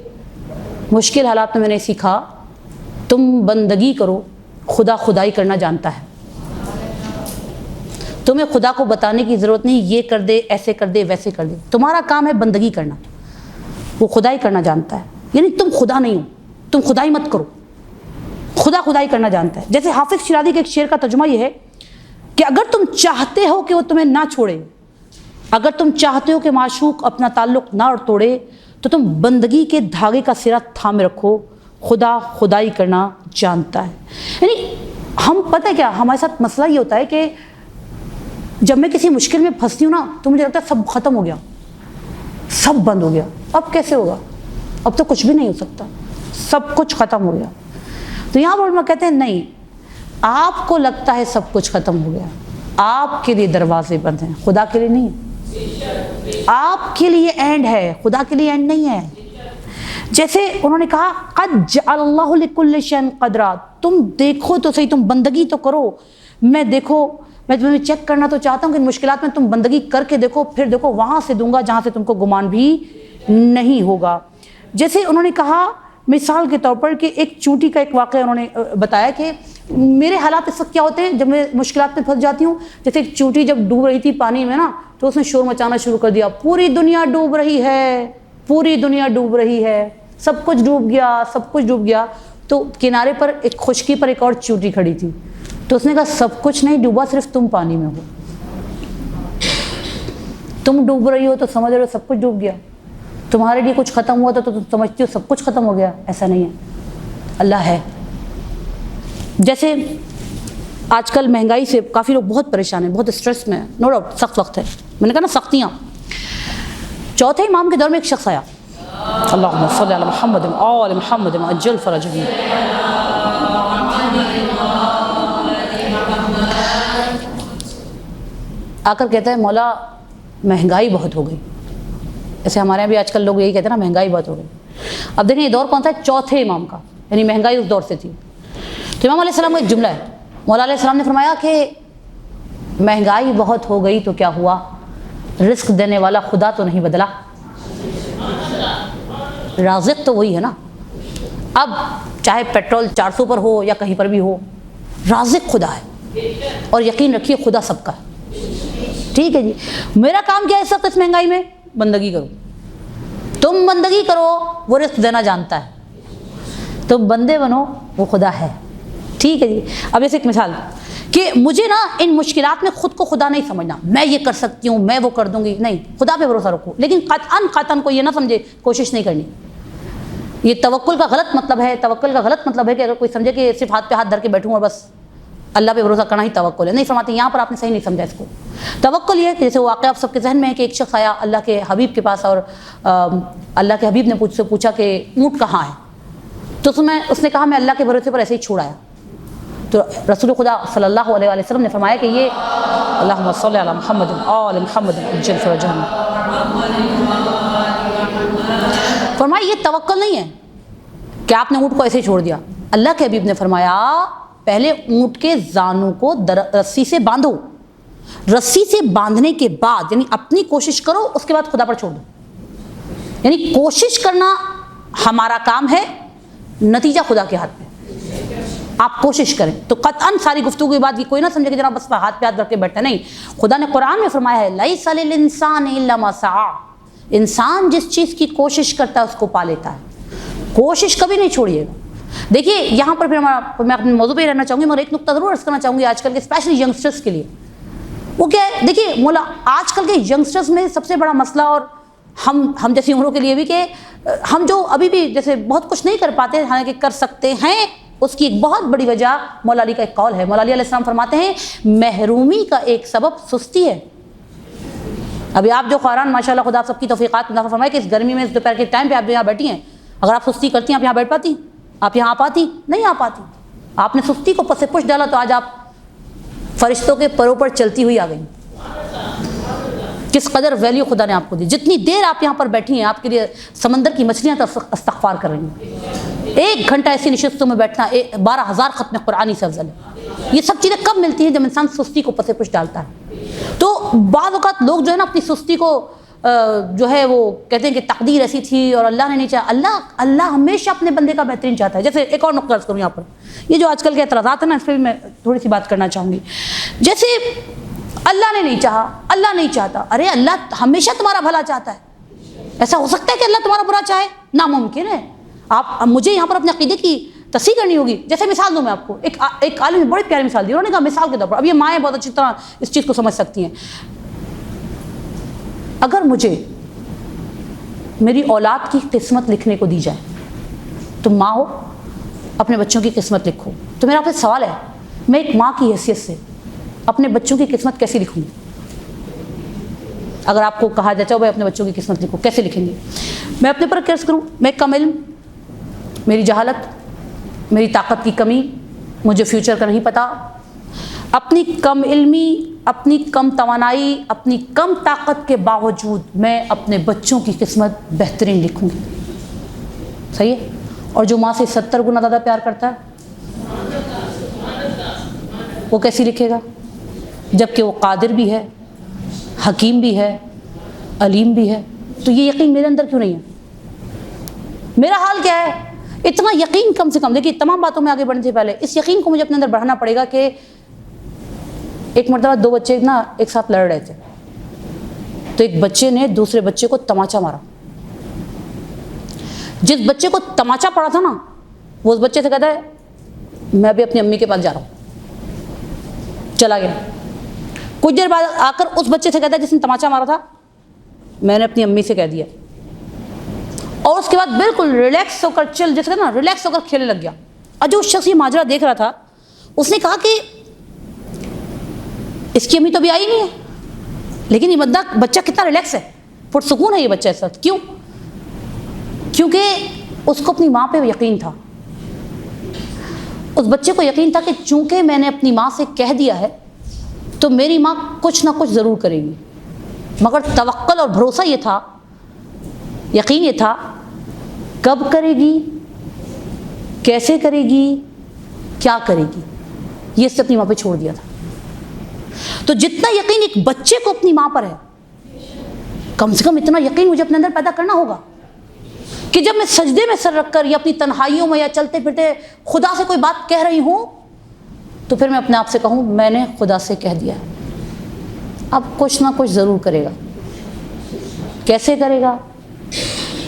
مشکل حالات میں نے سیکھا تم بندگی کرو، خدا خدائی کرنا جانتا ہے. تمہیں خدا کو بتانے کی ضرورت نہیں یہ کر دے، ایسے کر دے، ویسے کر دے. تمہارا کام ہے بندگی کرنا، وہ خدائی کرنا جانتا ہے. یعنی تم خدا نہیں ہو، تم خدائی مت کرو، خدا خدائی کرنا جانتا ہے. جیسے حافظ شیرازی کے ایک شعر کا ترجمہ یہ ہے کہ اگر تم چاہتے ہو کہ وہ تمہیں نہ چھوڑے، اگر تم چاہتے ہو کہ معشوق اپنا تعلق نہ توڑے، تو تم بندگی کے دھاگے کا سرا تھامے رکھو، خدا خدائی کرنا جانتا ہے. یعنی ہم پتہ ہے کیا ہمارے ساتھ مسئلہ یہ ہوتا ہے کہ جب میں کسی مشکل میں پھنستی ہوں نا تو مجھے لگتا ہے سب ختم ہو گیا، سب بند ہو گیا. اب کیسے ہوگا؟ اب تو کچھ بھی نہیں ہو سکتا، سب کچھ ختم ہو گیا. تو یہاں پر کہتے ہیں نہیں، آپ کو لگتا ہے سب کچھ ختم ہو گیا، آپ کے لیے دروازے بند ہیں، خدا کے لیے نہیں. آپ کے لیے اینڈ ہے، خدا کے لیے اینڈ نہیں ہے. جیسے انہوں نے کہا قد جعل اللہ لکل شیء قدرا، تم دیکھو تو صحیح، تم بندگی تو کرو، میں دیکھو میں تمہیں چیک کرنا تو چاہتا ہوں کہ ان مشکلات میں تم بندگی کر کے دیکھو، پھر دیکھو وہاں سے دوں گا جہاں سے تم کو گمان بھی نہیں ہوگا۔ جیسے انہوں نے کہا مثال کے طور پر کہ ایک چونٹی کا ایک واقعہ انہوں نے بتایا کہ میرے حالات اس وقت کیا ہوتے ہیں جب میں مشکلات میں پھنس جاتی ہوں، جیسے ایک چونٹی جب ڈوب رہی تھی پانی میں نا، تو اس نے شور مچانا شروع کر دیا، پوری دنیا ڈوب رہی ہے، پوری دنیا ڈوب رہی ہے، سب کچھ ڈوب گیا، سب کچھ ڈوب گیا۔ تو کنارے پر ایک خشکی پر ایک اور چونٹی کھڑی تھی، تو اس نے کہا سب کچھ نہیں ڈوبا، صرف تم پانی میں ہو، تم ڈوب رہی ہو تو سمجھ رہے ہو سب کچھ ڈوب گیا، تمہارے لیے کچھ ختم ہوا تو تم سمجھتی ہو سب کچھ ختم ہو گیا، ایسا نہیں ہے، اللہ ہے۔ جیسے آج کل مہنگائی سے کافی لوگ بہت پریشان ہیں، بہت اسٹریس میں ہیں، نو ڈاؤٹ سخت وقت ہے، میں نے کہا نا سختیاں۔ چوتھے امام کے دور میں ایک شخص آیا، اللہم صلی علی محمد آل محمد عجل فرجہ، آ کر کہتا ہے مولا مہنگائی بہت ہو گئی، ایسے ہمارے یہاں بھی آج کل لوگ یہی کہتے ہیں نا مہنگائی بہت ہو گئی۔ اب دیکھیں یہ دور کون سا ہے؟ چوتھے امام کا، یعنی مہنگائی اس دور سے تھی۔ تو امام علیہ السلام کا ایک جملہ ہے، مولا علیہ السلام نے فرمایا کہ مہنگائی بہت ہو گئی تو کیا ہوا، رزق دینے والا خدا تو نہیں بدلا، رازق تو وہی ہے نا، اب چاہے پیٹرول 400 پر ہو یا کہیں پر بھی ہو، رازق خدا ہے، اور یقین رکھیے خدا سب کا ہے۔ ٹھیک ہے جی، میرا کام کیا ہے اس وقت اس مہنگائی میں؟ بندگی کرو، تم بندگی کرو، وہ رزق دینا جانتا ہے، تم بندے بنو، وہ خدا ہے۔ ٹھیک ہے جی، اب ایسے ایک مثال کہ مجھے نا ان مشکلات میں خود کو خدا نہیں سمجھنا، میں یہ کر سکتی ہوں، میں وہ کر دوں گی، نہیں، خدا پہ بھروسہ رکھو، لیکن قطعاً کو یہ نہ سمجھے کوشش نہیں کرنی۔ یہ توکل کا غلط مطلب ہے، توکل کا غلط مطلب ہے کہ اگر کوئی سمجھے کہ صرف ہاتھ پہ ہاتھ دھر کے بیٹھوں اور بس اللہ پہ بھروسہ کرنا ہی توکل ہے، نہیں فرماتے، یہاں پر آپ نے صحیح نہیں سمجھا اس کو۔ توکل یہ ہے کہ جیسے واقعہ آپ سب کے ذہن میں ہے کہ ایک شخص آیا اللہ کے حبیب کے پاس، اور اللہ کے حبیب نے پوچھا کہ اونٹ کہاں ہے، تو اس نے کہا میں اللہ کے بھروسے پر ایسے ہی چھوڑ آیا۔ تو رسول خدا صلی اللہ علیہ وسلم نے فرمایا کہ یہ اللہم صلی علی محمد آل محمد عجل فرجہ، فرمایا یہ توکل نہیں ہے کہ آپ نے اونٹ کو ایسے ہی چھوڑ دیا۔ اللہ کے حبیب نے فرمایا پہلے اونٹ کے زانوں کو رسی سے باندھو، رسی سے باندھنے کے بعد یعنی اپنی کوشش کرو، اس کے بعد خدا پر چھوڑ دو، یعنی کوشش کرنا ہمارا کام ہے، نتیجہ خدا کے ہاتھ میں، آپ کوشش کریں۔ تو قطعاً ساری گفتگو کے بعد یہ کوئی نہ سمجھے کہ جناب بس ہاتھ پہ ہاتھ رکھ کے بیٹھا، نہیں، خدا نے قرآن میں فرمایا ہے لیس للانسان الا ما سعی، انسان جس چیز کی کوشش کرتا ہے اس کو پا لیتا ہے، کوشش کبھی نہیں چھوڑیے گا۔ دیکھیے یہاں پر پھر میں اپنے موضوع پہ رہنا چاہوں گی، مگر ایک نقطہ ضرور عرض کرنا چاہوں گی آج کل کے اسپیشلی ینگسٹرس کے لیے، وہ کیا ہے؟ دیکھیے مولا آج کل کے ینگسٹرس میں سب سے بڑا مسئلہ، اور ہم جیسی عمروں کے لیے بھی، کہ ہم جو ابھی بھی جیسے بہت کچھ نہیں کر پاتے حالانکہ کر سکتے ہیں، اس کی ایک بہت بڑی وجہ مولا علی کا ایک قول ہے۔ مولا علی علیہ السلام فرماتے ہیں محرومی کا ایک سبب سستی ہے۔ ابھی آپ جو قرآن ماشاءاللہ خدا آپ سب کی توفیقات میں فرمائے کہ اس گرمی میں اس دوپہر کے ٹائم پہ آپ یہاں بیٹھی ہیں، اگر آپ سستی کرتی ہیں آپ یہاں بیٹھ پاتی؟ آپ یہاں آ پاتی؟ نہیں آ پاتی۔ آپ نے سستی کو پس پش ڈالا تو آج آپ فرشتوں کے پروں پر چلتی ہوئی آ گئی۔ کس قدر ویلیو خدا نے آپ کو دی، جتنی دیر آپ یہاں پر بیٹھی ہیں آپ کے لیے سمندر کی مچھلیاں استغفار کر رہی ہیں۔ 1 گھنٹہ ایسی نشستوں میں بیٹھنا 12,000 ختم قرآنی سے افضل ہے۔ یہ سب چیزیں کب ملتی ہیں؟ جب انسان سستی کو پس پش ڈالتا ہے۔ تو بعض اوقات لوگ جو ہے نا اپنی سستی کو جو ہے وہ کہتے ہیں کہ تقدیر ایسی تھی اور اللہ نے نہیں چاہا۔ اللہ ہمیشہ اپنے بندے کا بہترین چاہتا ہے۔ جیسے ایک اور نقطہ عرض کروں یہاں پر، یہ جو آج کل کے اعتراضات ہیں نا، اس پہ بھی میں تھوڑی سی بات کرنا چاہوں گی۔ جیسے اللہ نے نہیں چاہا، اللہ نہیں چاہتا، ارے اللہ ہمیشہ تمہارا بھلا چاہتا ہے، ایسا ہو سکتا ہے کہ اللہ تمہارا برا چاہے؟ ناممکن ہے۔ آپ مجھے یہاں پر اپنے عقیدے کی تصحیح کرنی ہوگی۔ جیسے مثال دوں میں آپ کو، ایک عالم نے بڑی پیاری مثال دی، انہوں نے کہا مثال کے طور پر، اب یہ مائیں بہت اچھی طرح اس چیز کو سمجھ سکتی ہیں، اگر مجھے میری اولاد کی قسمت لکھنے کو دی جائے، تم ماں ہو اپنے بچوں کی قسمت لکھو، تو میرا آپ سے سوال ہے، میں ایک ماں کی حیثیت سے اپنے بچوں کی قسمت کیسے لکھوں گی؟ اگر آپ کو کہا جائے بھائی اپنے بچوں کی قسمت لکھو، کیسے لکھیں گے؟ میں اپنے پر کیس کروں، میں کم علم، میری جہالت، میری طاقت کی کمی، مجھے فیوچر کا نہیں پتہ، اپنی کم علمی، اپنی کم توانائی، اپنی کم طاقت کے باوجود میں اپنے بچوں کی قسمت بہترین لکھوں گی، صحیح ہے؟ اور جو ماں سے 70 گنا زیادہ پیار کرتا ہے وہ کیسی لکھے گا؟ جب کہ وہ قادر بھی ہے، حکیم بھی ہے، علیم بھی ہے، تو یہ یقین میرے اندر کیوں نہیں ہے؟ میرا حال کیا ہے؟ اتنا یقین کم سے کم. دیکھیے تمام باتوں میں آگے بڑھنے سے پہلے اس یقین کو مجھے اپنے اندر بڑھانا پڑے گا کہ ایک مرتبہ دو بچے نا ایک ساتھ لڑ رہے تھے، تو ایک بچے نے دوسرے بچے کو تماچا مارا. جس بچے کو تماچا پڑا تھا نا، وہ اس بچے سے کہتا ہے میں بھی اپنی امی کے پاس جا رہا ہوں. چلا گیا. کچھ دیر بعد آ کر اس بچے سے کہتا ہے جس نے تماچا مارا تھا میں نے اپنی امی سے کہہ دیا. اور اس کے بعد بالکل ریلیکس ہو کر چل جیسے نا ریلیکس ہو کر کھیلنے لگ گیا. اور جو اس شخص یہ ماجرا دیکھ رہا تھا اس نے کہا کہ اس کی امی تو ابھی آئی نہیں ہے، لیکن یہ بچہ کتنا ریلیکس ہے، پرسکون ہے یہ بچہ اس وقت. کیوں؟ کیونکہ اس کو اپنی ماں پہ یقین تھا. اس بچے کو یقین تھا کہ چونکہ میں نے اپنی ماں سے کہہ دیا ہے تو میری ماں کچھ نہ کچھ ضرور کرے گی. مگر توکل اور بھروسہ یہ تھا، یقین یہ تھا، کب کرے گی، کیسے کرے گی، کیا کرے گی، یہ اس نے اپنی ماں پہ چھوڑ دیا تھا. تو جتنا یقین ایک بچے کو اپنی ماں پر ہے، کم سے کم اتنا یقین مجھے اپنے اندر پیدا کرنا ہوگا کہ جب میں سجدے میں سر رکھ کر یا اپنی تنہائیوں میں یا چلتے پھرتے خدا سے کوئی بات کہہ رہی ہوں تو پھر میں اپنے آپ سے کہوں میں نے خدا سے کہہ دیا ہے، اب کچھ نہ کچھ ضرور کرے گا. کیسے کرے گا،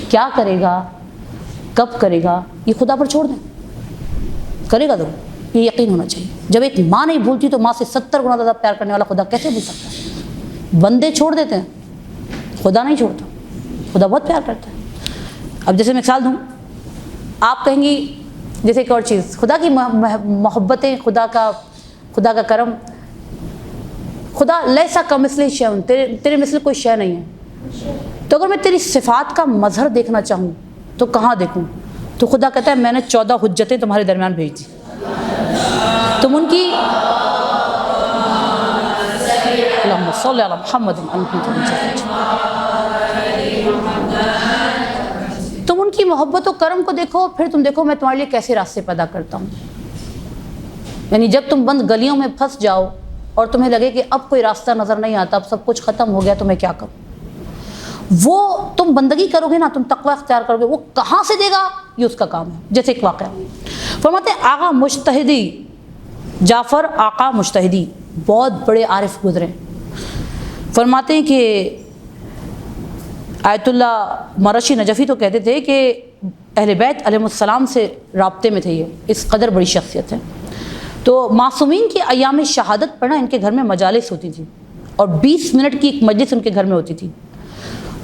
کیا کرے گا، کب کرے گا، یہ خدا پر چھوڑ دیں، کرے گا ضرور. یہ یقین ہونا چاہیے. جب ایک ماں نہیں بھولتی تو ماں سے 70 گنا زیادہ پیار کرنے والا خدا کیسے بھول سکتا ہے؟ بندے چھوڑ دیتے ہیں، خدا نہیں چھوڑتا. خدا بہت پیار کرتا ہے. اب جیسے میں مثال دوں، آپ کہیں گی جیسے ایک اور چیز، خدا کی محبتیں، خدا کا کرم. خدا لیسا کمثلہ شیء، تیرے مثل کوئی شے نہیں ہے. تو اگر میں تیری صفات کا مظہر دیکھنا چاہوں تو کہاں دیکھوں؟ تو خدا کہتا ہے میں نے 14 حجتیں تمہارے درمیان بھیج دی، تم ان کی اللہم صلی علی محمد تم ان کی محبت و کرم کو دیکھو، پھر تم دیکھو میں تمہارے لیے کیسے راستے پیدا کرتا ہوں. یعنی جب تم بند گلیوں میں پھنس جاؤ اور تمہیں لگے کہ اب کوئی راستہ نظر نہیں آتا، اب سب کچھ ختم ہو گیا تو میں کیا کروں، وہ تم بندگی کرو گے نا، تم تقوی اختیار کرو گے، وہ کہاں سے دے گا یہ اس کا کام ہے. جیسے ایک واقعہ فرماتے ہیں آقا مجتہدی جعفر، آقا مجتہدی بہت بڑے عارف گزرے. فرماتے ہیں کہ آیت اللہ مرشی نجفی تو کہتے تھے کہ اہل بیت علیہ السلام سے رابطے میں تھے، یہ اس قدر بڑی شخصیت ہے. تو معصومین کی ایام شہادت پر نا ان کے گھر میں مجالس ہوتی تھی اور 20 منٹ کی ایک مجلس ان کے گھر میں ہوتی تھی.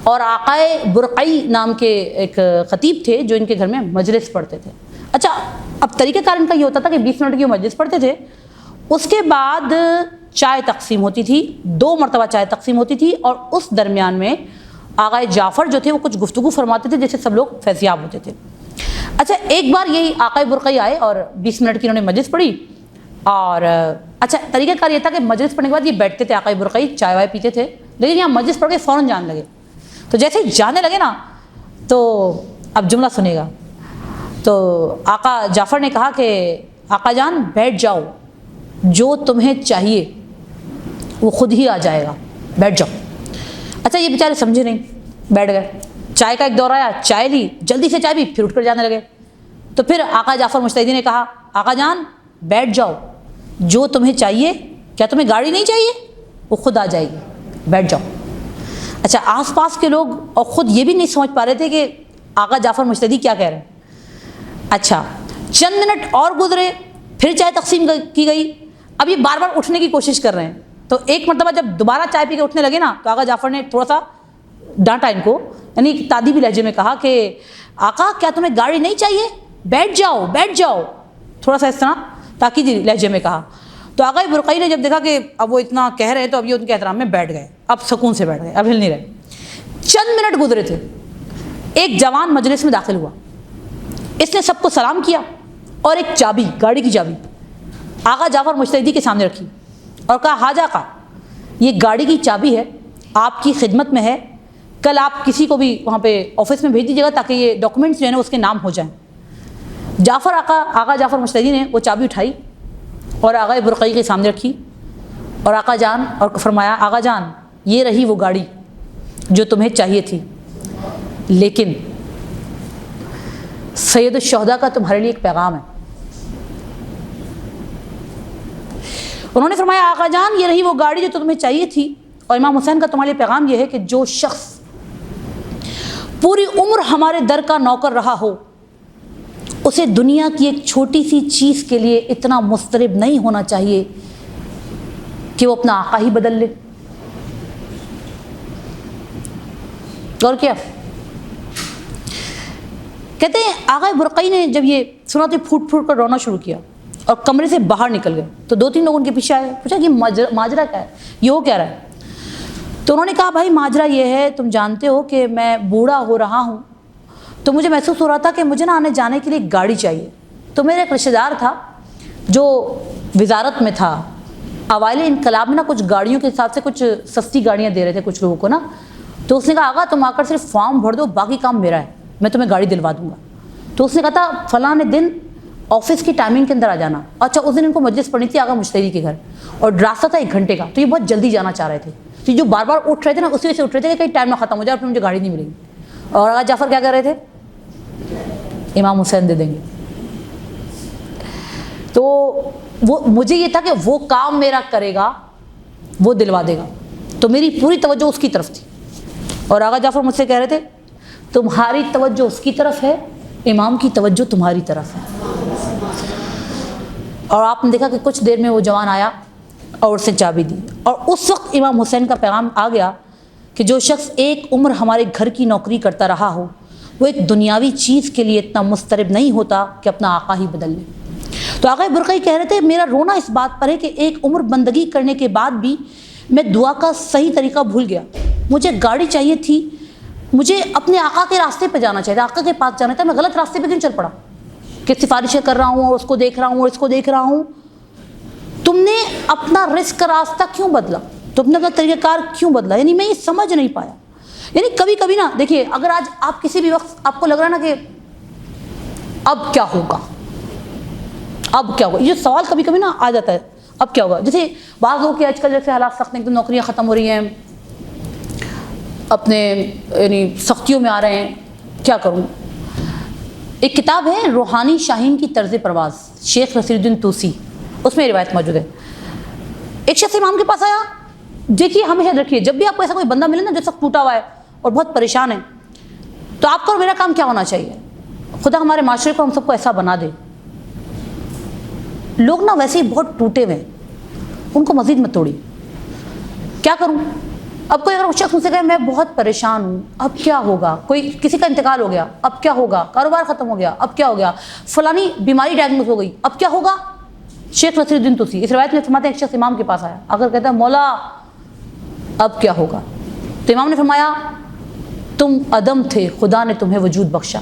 اور آقائے برقعی نام کے ایک خطیب تھے جو ان کے گھر میں مجلس پڑھتے تھے. اچھا اب طریقہ کار ان کا یہ ہوتا تھا کہ 20 منٹ کی مجلس پڑھتے تھے، اس کے بعد چائے تقسیم ہوتی تھی، 2 مرتبہ چائے تقسیم ہوتی تھی، اور اس درمیان میں آقائے جعفر جو تھے وہ کچھ گفتگو فرماتے تھے جس سے سب لوگ فیضیاب ہوتے تھے. اچھا ایک بار یہی آقائے برقعی آئے اور 20 منٹ کی انہوں نے مجلس پڑھی. اور اچھا طریقہ کار یہ تھا کہ مجلس پڑھنے کے بعد یہ بیٹھتے تھے، آقائے برقعی چائے وائے پیتے تھے، لیکن یہاں مجلس پڑھ کے فوراً جانے لگے. تو جیسے ہی جانے لگے نا تو اب جملہ سنے گا. تو آقا جعفر نے کہا کہ آقا جان بیٹھ جاؤ، جو تمہیں چاہیے وہ خود ہی آ جائے گا، بیٹھ جاؤ. اچھا یہ بیچارے سمجھے نہیں، بیٹھ گئے. چائے کا ایک دور آیا، چائے لی، جلدی سے چائے پی، پھر اٹھ کر جانے لگے. تو پھر آقا جعفر مجتہدی نے کہا آقا جان بیٹھ جاؤ، جو تمہیں چاہیے، کیا تمہیں گاڑی نہیں چاہیے، وہ خود آ جائے گی، بیٹھ جاؤ. اچھا آس پاس کے لوگ اور خود یہ بھی نہیں سمجھ پا رہے تھے کہ آقا جعفر مجتہدی کیا کہہ رہے ہیں. اچھا چند منٹ اور گزرے، پھر چائے تقسیم کی گئی. اب یہ بار بار اٹھنے کی کوشش کر رہے ہیں. تو ایک مرتبہ جب دوبارہ چائے پی کے اٹھنے لگے نا تو آقا جعفر نے تھوڑا سا ڈانٹا ان کو، یعنی تادیبی لہجے میں کہا کہ آقا کیا تمہیں گاڑی نہیں چاہیے، بیٹھ جاؤ بیٹھ جاؤ، تھوڑا سا اس طرح تاکیدی لہجے میں کہا. تو آقا برقعی نے جب دیکھا کہ اب وہ اتنا کہہ رہے ہیں تو اب یہ ان کے احترام میں بیٹھ گئے، اب سکون سے بیٹھ گئے، اب ہل نہیں رہے. چند منٹ گزرے تھے، ایک جوان مجلس میں داخل ہوا. اس نے سب کو سلام کیا اور ایک چابی، گاڑی کی چابی آقا جعفر مجتہدی کے سامنے رکھی اور کہا حاج آقا یہ گاڑی کی چابی ہے، آپ کی خدمت میں ہے، کل آپ کسی کو بھی وہاں پہ آفس میں بھیج دیجیے گا تاکہ یہ ڈاکومنٹس جو ہیں اس کے نام ہو جائیں. آقا جعفر مجتہدی نے وہ چابی اٹھائی اور آقا برقعی کے سامنے رکھی اور آقا جان، اور فرمایا آقا جان یہ رہی وہ گاڑی جو تمہیں چاہیے تھی، لیکن سید الشہداء کا تمہارے لیے ایک پیغام ہے۔ انہوں نے فرمایا آقا جان یہ رہی وہ گاڑی جو تمہیں چاہیے تھی، اور امام حسین کا تمہارے لیے پیغام یہ ہے کہ جو شخص پوری عمر ہمارے در کا نوکر رہا ہو، اسے دنیا کی ایک چھوٹی سی چیز کے لیے اتنا مضطرب نہیں ہونا چاہیے کہ وہ اپنا آقا ہی بدل لے۔ اور کیا کہتے ہیں، آغا برقعی نے جب یہ سنا تو پھوٹ پھوٹ کر رونا شروع کیا اور کمرے سے باہر نکل گئے۔ تو 2-3 لوگ ان کے پیچھے آئے، پوچھا کہ ماجرا کیا ہے، یہ ہو کیا رہا ہے؟ تو انہوں نے کہا بھائی ماجرا یہ ہے، تم جانتے ہو کہ میں بوڑھا ہو رہا ہوں، تو مجھے محسوس ہو رہا تھا کہ مجھے نا آنے جانے کے لیے ایک گاڑی چاہیے۔ تو میرا ایک رشتہ دار تھا جو وزارت میں تھا، اوائل انقلاب میں نا کچھ گاڑیوں کے حساب سے کچھ سستی گاڑیاں دے رہے تھے کچھ لوگوں کو نا، تو اس نے کہا آقا تم آ کر صرف فارم بھر دو، باقی کام میرا ہے، میں تمہیں گاڑی دلوا دوں گا۔ تو اس نے کہا تھا فلاں دن آفس کی ٹائمنگ کے اندر آ جانا۔ اچھا اس دن ان کو مجلس پڑھنی تھی آقا مشتری کے گھر، اور راستہ تھا 1 گھنٹے کا، تو یہ بہت جلدی جانا چاہ رہے تھے، تو جو بار بار اٹھ رہے تھے نا اسی وجہ سے اٹھ رہے تھے کہ کہیں ٹائم نہ ختم ہو جائے اور پھر مجھے گاڑی نہیں ملے گی۔ اور آقا جعفر کیا کر رہے تھے، امام حسین دے دیں گے۔ تو وہ مجھے یہ تھا کہ وہ کام میرا کرے گا، وہ دلوا دے گا، تو میری پوری توجہ اس کی طرف تھی۔ اور آقا جعفر مجھ سے کہہ رہے تھے تمہاری توجہ اس کی طرف ہے، امام کی توجہ تمہاری طرف ہے۔ اور آپ نے دیکھا کہ کچھ دیر میں وہ جوان آیا اور اس نے چابی دی، اور اس وقت امام حسین کا پیغام آ گیا کہ جو شخص ایک عمر ہمارے گھر کی نوکری کرتا رہا ہو، وہ ایک دنیاوی چیز کے لیے اتنا مضطرب نہیں ہوتا کہ اپنا آقا ہی بدل لے۔ تو آقا برقعی کہہ رہے تھے میرا رونا اس بات پر ہے کہ ایک عمر بندگی کرنے کے بعد بھی میں دعا کا صحیح طریقہ بھول گیا۔ مجھے گاڑی چاہیے تھی، مجھے اپنے آقا کے راستے پہ جانا چاہیے تھا، آقا کے پاس جانا تھا، میں غلط راستے پہ کیوں چل پڑا کہ سفارشیں کر رہا ہوں اور اس کو دیکھ رہا ہوں اور اس کو دیکھ رہا ہوں۔ تم نے اپنا رزق کا راستہ کیوں بدلا، تم نے اپنا طریقہ کار کیوں بدلا؟ یعنی میں یہ سمجھ نہیں پایا۔ یعنی کبھی کبھی نا دیکھیے، اگر آج آپ کسی بھی وقت آپ کو لگ رہا ہے نا کہ اب کیا ہوگا، اب کیا ہوگا، یہ سوال کبھی کبھی نا آ جاتا ہے اب کیا ہوگا۔ جیسے بعض لوگ کہ آج کل جیسے حالات سخت ہیں، ایک دم نوکریاں ختم ہو رہی ہیں، اپنے یعنی سختیوں میں آ رہے ہیں، کیا کروں۔ ایک کتاب ہے روحانی شاہین کی طرز پرواز، شیخ نصیر الدین طوسی، اس میں روایت موجود ہے۔ ایک شخص امام کے پاس آیا، دیکھیے ہمیشہ رکھیے جب بھی آپ کو ایسا کوئی بندہ ملے نا جو سخت ٹوٹا ہوا ہے اور بہت پریشان ہے، تو آپ کا اور میرا کام کیا ہونا چاہیے، خدا ہمارے معاشرے کو ہم سب کو ایسا بنا دے۔ لوگ نا ویسے ہی بہت ٹوٹے ہوئے، ان کو مزید مت توڑی۔ کیا کروں، اب کوئی اگر شخص مجھ سے کہے میں بہت پریشان ہوں، اب کیا ہوگا، کوئی کسی کا انتقال ہو گیا، اب کیا ہوگا، کاروبار ختم ہو گیا، اب کیا ہو گیا، فلانی بیماری ڈائگنوز ہو گئی، اب کیا ہوگا۔ شیخ نصیر الدین طوسی اس روایت میں فرماتے ہیں ایک شخص امام کے پاس آیا، اگر کہتا ہے مولا اب کیا ہوگا، تو امام نے فرمایا تم عدم تھے، خدا نے تمہیں وجود بخشا،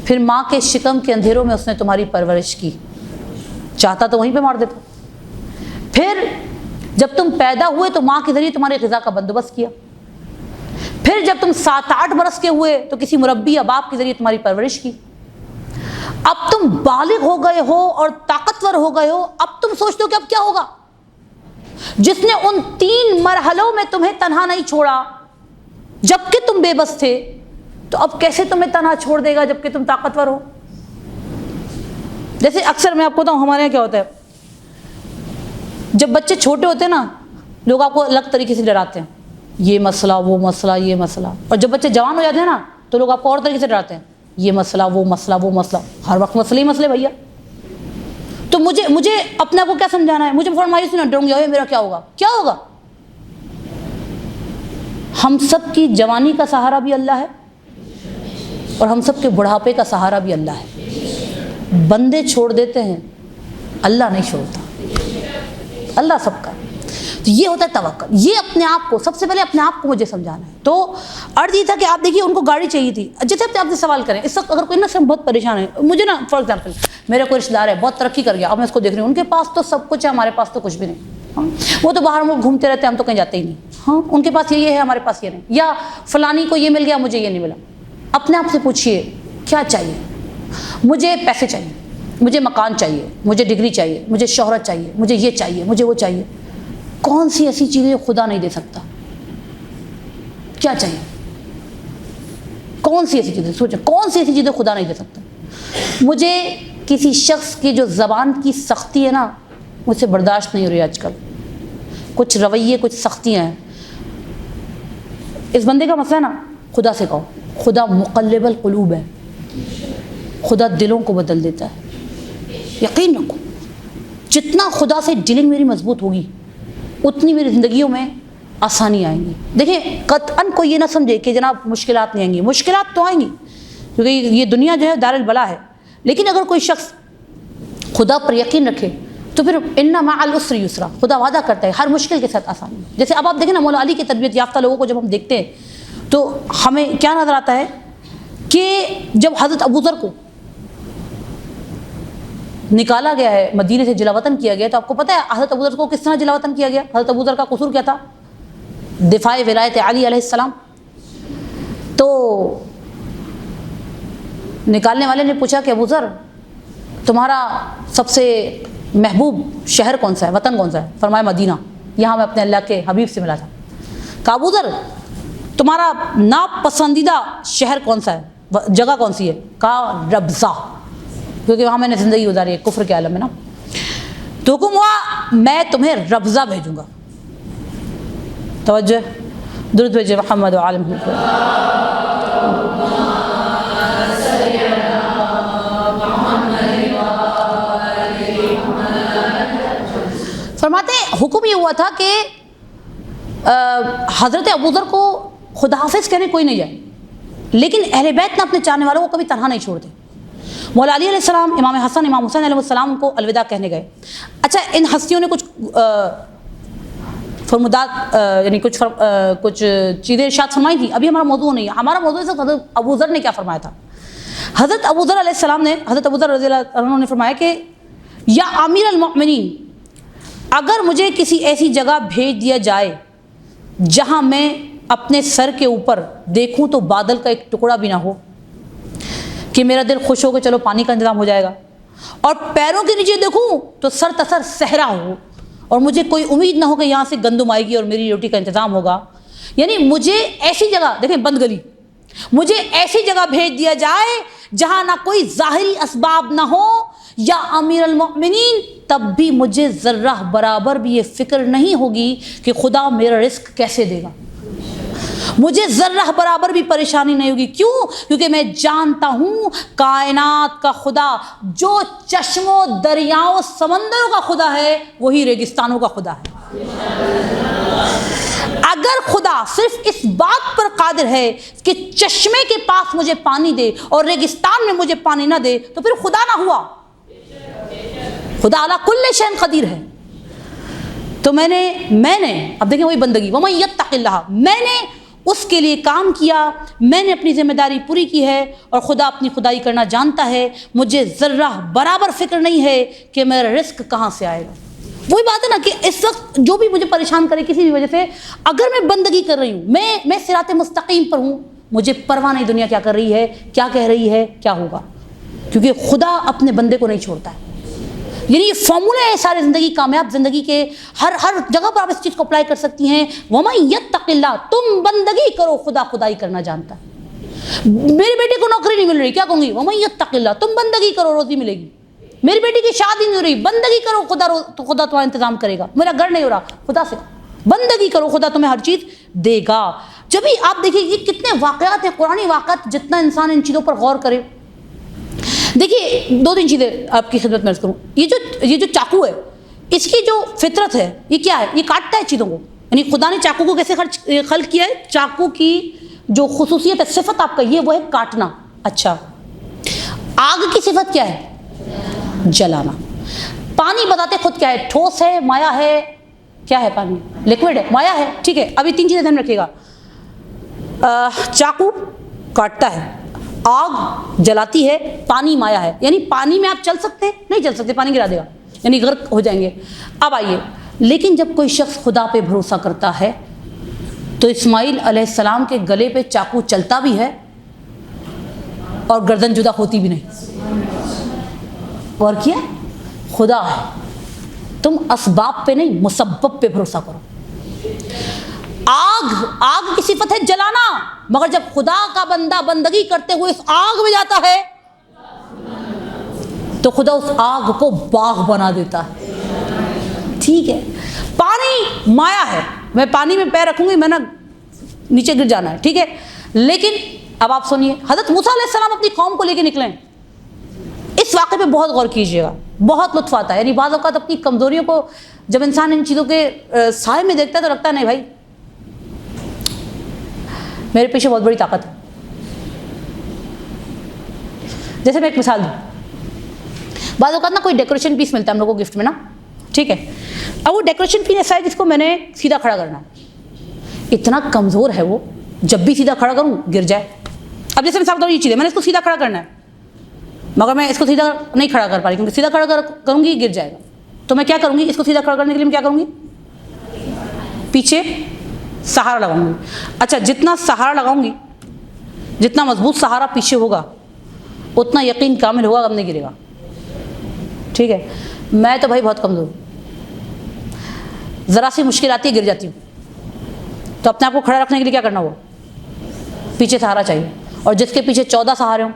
پھر ماں کے شکم کے اندھیروں میں اس نے تمہاری پرورش کی، چاہتا تو وہیں پہ مار دیتا، پھر جب تم پیدا ہوئے تو ماں کے ذریعے تمہاری غذا کا بندوبست کیا، پھر جب تم 7-8 برس کے ہوئے تو کسی مربی یا باپ کے ذریعے تمہاری پرورش کی، اب تم بالغ ہو گئے ہو اور طاقتور ہو گئے ہو، اب تم سوچتے ہو کہ اب کیا ہوگا۔ جس نے ان 3 مرحلوں میں تمہیں تنہا نہیں چھوڑا جبکہ تم بے بس تھے، تو اب کیسے تمہیں تنہا چھوڑ دے گا جبکہ تم طاقتور ہو۔ جیسے اکثر میں آپ کو بتاؤں ہمارے یہاں کیا ہوتا ہے، جب بچے چھوٹے ہوتے ہیں نا لوگ آپ کو الگ طریقے سے ڈراتے ہیں، یہ مسئلہ وہ مسئلہ یہ مسئلہ، اور جب بچے جوان ہو جاتے ہیں نا تو لوگ آپ کو اور طریقے سے ڈراتے ہیں، یہ مسئلہ وہ مسئلہ وہ مسئلہ، ہر وقت مسئلے ہی مسئلے بھیا۔ تو مجھے اپنے آپ کو کیا سمجھانا ہے، مجھے فوراً مایوسی نہ ڈروں گی میرا کیا ہوگا، کیا ہوگا۔ ہم سب کی جوانی کا سہارا بھی اللہ ہے اور ہم سب کے بڑھاپے کا سہارا بھی اللہ ہے۔ بندے چھوڑ دیتے ہیں، اللہ نہیں چھوڑتا، اللہ سب کا۔ تو یہ ہوتا ہے توکل، یہ اپنے آپ کو سب سے پہلے اپنے آپ کو مجھے سمجھانا ہے۔ تو عرض یہ تھا کہ آپ دیکھیے ان کو گاڑی چاہیے تھی، جیسے آپ سے سوال کریں اس وقت اگر کوئی نا سے بہت پریشان ہے، مجھے نا فار ایگزامپل میرا کوئی رشتہ دار ہے بہت ترقی کر گیا، اب میں اس کو دیکھ رہی ہوں ان کے پاس تو سب کچھ ہے، ہمارے پاس تو کچھ بھی نہیں، ہاں وہ تو باہر ملک گھومتے رہتے ہیں، ہم تو کہیں جاتے ہی نہیں، ہاں ان کے پاس یہ ہے ہمارے پاس یہ نہیں، یا فلانی کو یہ مل گیا مجھے یہ نہیں ملا۔ اپنے آپ سے پوچھیے کیا چاہیے، مجھے پیسے چاہیے، مجھے مکان چاہیے، مجھے ڈگری چاہیے، مجھے شہرت چاہیے، مجھے یہ چاہیے، مجھے وہ چاہیے. کون سی ایسی چیزیں خدا نہیں دے سکتا؟ کیا چاہیے؟ کون سی ایسی چیزیں؟ سوچیں کون سی ایسی چیزیں خدا نہیں دے سکتا؟ مجھے کسی شخص کی جو زبان کی سختی ہے نا، مجھ سے برداشت نہیں ہو رہی آج کل. کچھ رویے، کچھ سختیاں ہیں. اس بندے کا مسئلہ ہے نا، خدا سے کہو. خدا مقلب القلوب ہے، خدا دلوں کو بدل دیتا ہے. یقین رکھو، جتنا خدا سے ڈیلنگ میری مضبوط ہوگی اتنی میری زندگیوں میں آسانی آئیں گی. دیکھیں قطعاً کوئی یہ نہ سمجھے کہ جناب مشکلات نہیں آئیں گی. مشکلات تو آئیں گی کیونکہ یہ دنیا جو ہے دار البلا ہے. لیکن اگر کوئی شخص خدا پر یقین رکھے تو پھر ان مع العسر یسرا، خدا وعدہ کرتا ہے ہر مشکل کے ساتھ آسانی. جیسے اب آپ دیکھیں نا مولا علی کی تربیت یافتہ لوگوں کو جب ہم دیکھتے ہیں تو ہمیں کیا نظر آتا ہے کہ جب حضرت ابوذر کو نکالا گیا ہے، مدینے سے جلا وطن کیا گیا، تو آپ کو پتہ ہے حضرت ابوذر کو کس طرح جلا وطن کیا گیا؟ حضرت ابوذر کا قصور کیا تھا؟ دفاع ولایت علی علیہ السلام. تو نکالنے والے نے پوچھا کہ ابوذر تمہارا سب سے محبوب شہر کون سا ہے، وطن کون سا ہے؟ فرمایا مدینہ، یہاں میں اپنے اللہ کے حبیب سے ملا تھا. کہا ابوذر تمہارا ناپسندیدہ شہر کون سا ہے، جگہ کون سی ہے؟ کہا ربضہ، کیونکہ وہاں میں نے زندگی گزاری ہے کفر کے عالم میں نا. تو حکم ہوا میں تمہیں ربضہ بھیجوں گا. توجہ، درود بھیجے محمد و عالم. فرماتے ہیں حکم یہ ہوا تھا کہ حضرت ابوذر کو خدا حافظ کہنے کوئی نہیں جائے، لیکن اہل بیت نے اپنے چاہنے والوں کو کبھی تنہا نہیں چھوڑتے. مولا علی علیہ السلام، امام حسن، امام حسین علیہ السلام کو الوداع کہنے گئے. اچھا ان ہستیوں نے کچھ فرمودات یعنی کچھ چیزیں ارشاد فرمائی تھیں. ابھی ہمارا موضوع نہیں ہے، ہمارا موضوع ہے حضرت ابوذر نے کیا فرمایا تھا. حضرت ابوذر علیہ السلام نے، حضرت ابوذر رضی اللہ عنہ نے فرمایا کہ یا امیر المؤمنین، اگر مجھے کسی ایسی جگہ بھیج دیا جائے جہاں میں اپنے سر کے اوپر دیکھوں تو بادل کا ایک ٹکڑا بھی نہ ہو، کہ میرا دل خوش ہو کہ چلو پانی کا انتظام ہو جائے گا، اور پیروں کے نیچے دیکھوں تو سر تسر صحرا ہو، اور مجھے کوئی امید نہ ہو کہ یہاں سے گندم آئے گی اور میری روٹی کا انتظام ہوگا. یعنی مجھے ایسی جگہ، دیکھیں بند گلی، مجھے ایسی جگہ بھیج دیا جائے جہاں نہ کوئی ظاہری اسباب نہ ہو، یا امیر المؤمنین تب بھی مجھے ذرہ برابر بھی یہ فکر نہیں ہوگی کہ خدا میرا رزق کیسے دے گا. مجھے ذرہ برابر بھی پریشانی نہیں ہوگی. کیوں؟ کیونکہ میں جانتا ہوں کائنات کا خدا جو چشموں، دریاؤں، سمندروں کا خدا ہے وہی ریگستانوں کا خدا ہے. اگر خدا صرف اس بات پر قادر ہے کہ چشمے کے پاس مجھے پانی دے اور ریگستان میں مجھے پانی نہ دے تو پھر خدا نہ ہوا. خدا علی کل شیء قدیر ہے. تو میں نے اب دیکھیں وہی بندگی، وَمَن یتق اللہ، میں نے اس کے لیے کام کیا، میں نے اپنی ذمہ داری پوری کی ہے، اور خدا اپنی خدائی کرنا جانتا ہے. مجھے ذرہ برابر فکر نہیں ہے کہ میرا رزق کہاں سے آئے گا. وہی بات ہے نا کہ اس وقت جو بھی مجھے پریشان کرے کسی بھی وجہ سے، اگر میں بندگی کر رہی ہوں، میں صراط مستقیم پر ہوں، مجھے پرواہ نہیں دنیا کیا کر رہی ہے، کیا کہہ رہی ہے، کیا ہوگا، کیونکہ خدا اپنے بندے کو نہیں چھوڑتا ہے. یعنی یہ فارمولہ ہے سارے زندگی، کامیاب زندگی کے ہر جگہ پر آپ اس چیز کو اپلائی کر سکتی ہیں. وَمَن یتق اللہ، تم بندگی کرو، خدا خدائی کرنا جانتا ہے. میری بیٹی کو نوکری نہیں مل رہی، کیا کہوں گی؟ وَمَن یتق اللہ، تم بندگی کرو روزی ملے گی. میری بیٹی کی شادی نہیں ہو رہی، بندگی کرو، خدا تمہارا انتظام کرے گا. میرا گھر نہیں ہو رہا، خدا سے بندگی کرو، خدا تمہیں ہر چیز دے گا. جب بھی آپ دیکھیے یہ کتنے واقعات ہیں، قرآنی واقعات، جتنا انسان ان چیزوں پر غور کرے. دیکھیے دو تین چیزیں آپ کی خدمت میں عرض کروں. یہ جو چاقو ہے، اس کی جو فطرت ہے یہ کیا ہے؟ یہ کاٹتا ہے چیزوں کو. یعنی خدا نے چاقو کو کیسے خلق کیا ہے؟ چاقو کی جو خصوصیت ہے، صفت آپ کا یہ وہ ہے کاٹنا. اچھا، آگ کی صفت کیا ہے؟ جلانا. پانی بتاتے خود کیا ہے؟ ٹھوس ہے، مایا ہے، کیا ہے؟ پانی لیکوڈ ہے، مایا ہے. ٹھیک ہے، ابھی تین چیزیں دھیان رکھیے گا. چاقو کاٹتا ہے، آگ جلاتی ہے، پانی مایا ہے. یعنی پانی میں آپ چل سکتے ہیں؟ نہیں چل سکتے، پانی گرا دے گا، یعنی غرق ہو جائیں گے. اب آئیے، لیکن جب کوئی شخص خدا پہ بھروسہ کرتا ہے تو اسماعیل علیہ السلام کے گلے پہ چاقو چلتا بھی ہے اور گردن جدا ہوتی بھی نہیں. اور کیا خدا ہے, تم اسباب پہ نہیں مسبب پہ بھروسہ کرو. آگ کی صفت ہے جلانا, مگر جب خدا کا بندہ بندگی کرتے ہوئے اس آگ میں جاتا ہے تو خدا اس آگ کو باغ بنا دیتا ہے. ٹھیک ہے, پانی مایا ہے, میں پانی میں پیر رکھوں گی میں نا نیچے گر جانا ہے, ٹھیک ہے. لیکن اب آپ سنیے, حضرت موسیٰ علیہ السلام اپنی قوم کو لے کے نکلیں. اس واقعے پہ بہت غور کیجیے گا, بہت لطف آتا ہے. یعنی بعض اوقات اپنی کمزوریوں کو جب انسان ان چیزوں کے سائے میں دیکھتا ہے تو لگتا ہے نہیں بھائی میرے پیچھے بہت بڑی طاقت ہے. جیسے میں ایک مثال دوں, بعض اوقات نا کوئی ڈیکوریشن پیس ملتا ہے ہم لوگوں کو گفٹ میں نا, ٹھیک ہے. اب وہ ڈیکوریشن پیس ایسا ہے جس کو میں نے سیدھا کھڑا کرنا ہے. اتنا کمزور ہے وہ, جب بھی سیدھا کھڑا کروں گر جائے. اب جیسے مثال بتاؤں, یہ چیز ہے میں نے اس کو سیدھا کھڑا کرنا ہے, مگر میں اس کو سیدھا نہیں کھڑا کر پا رہی کیونکہ سیدھا کھڑا کروں گی گر جائے گا. تو میں کیا کروں گی, اس کو سیدھا کھڑا کرنے کے لیے میں کیا کروں گی, پیچھے سہارا لگاؤں گی. اچھا, جتنا سہارا لگاؤں گی, جتنا مضبوط سہارا پیچھے ہوگا اتنا یقین کامل ہوگا اب نہیں گرے گا. ٹھیک ہے, میں تو بھائی بہت کمزور ہوں, ذرا سی مشکل آتی ہے گر جاتی ہوں. تو اپنے آپ کو کھڑا رکھنے کے لیے کیا کرنا ہوگا, پیچھے سہارا چاہیے. اور جس کے پیچھے 14 سہارے ہوں,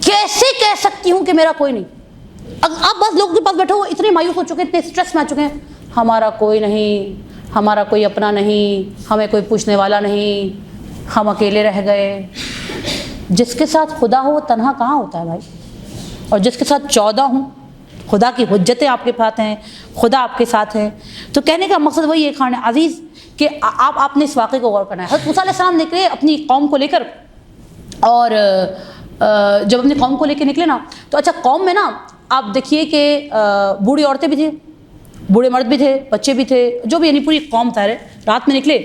کیسے کہہ سکتی ہوں کہ میرا کوئی نہیں. اب بس لوگوں کے پاس بیٹھے ہو اتنے مایوس ہو چکے ہیں, اتنے اسٹریس میں آ چکے ہیں, ہمارا کوئی نہیں, ہمارا کوئی اپنا نہیں, ہمیں کوئی پوچھنے والا نہیں, ہم اکیلے رہ گئے. جس کے ساتھ خدا ہو وہ تنہا کہاں ہوتا ہے بھائی, اور جس کے ساتھ 14 ہوں, خدا کی حجتیں آپ کے ساتھ ہیں, خدا آپ کے ساتھ ہے. تو کہنے کا مقصد وہی ہے خان عزیز کہ آپ نے اس واقعے کو غور کرنا ہے. حضرت موسیٰ علیہ السلام نکلے اپنی قوم کو لے کر, اور جب اپنی قوم کو لے کے نکلے نا تو اچھا قوم میں نا آپ دیکھیے کہ بوڑھی عورتیں بھی تھیں, بوڑھے مرد بھی تھے, بچے بھی تھے, جو بھی یعنی پوری قوم تھا. رات میں نکلے,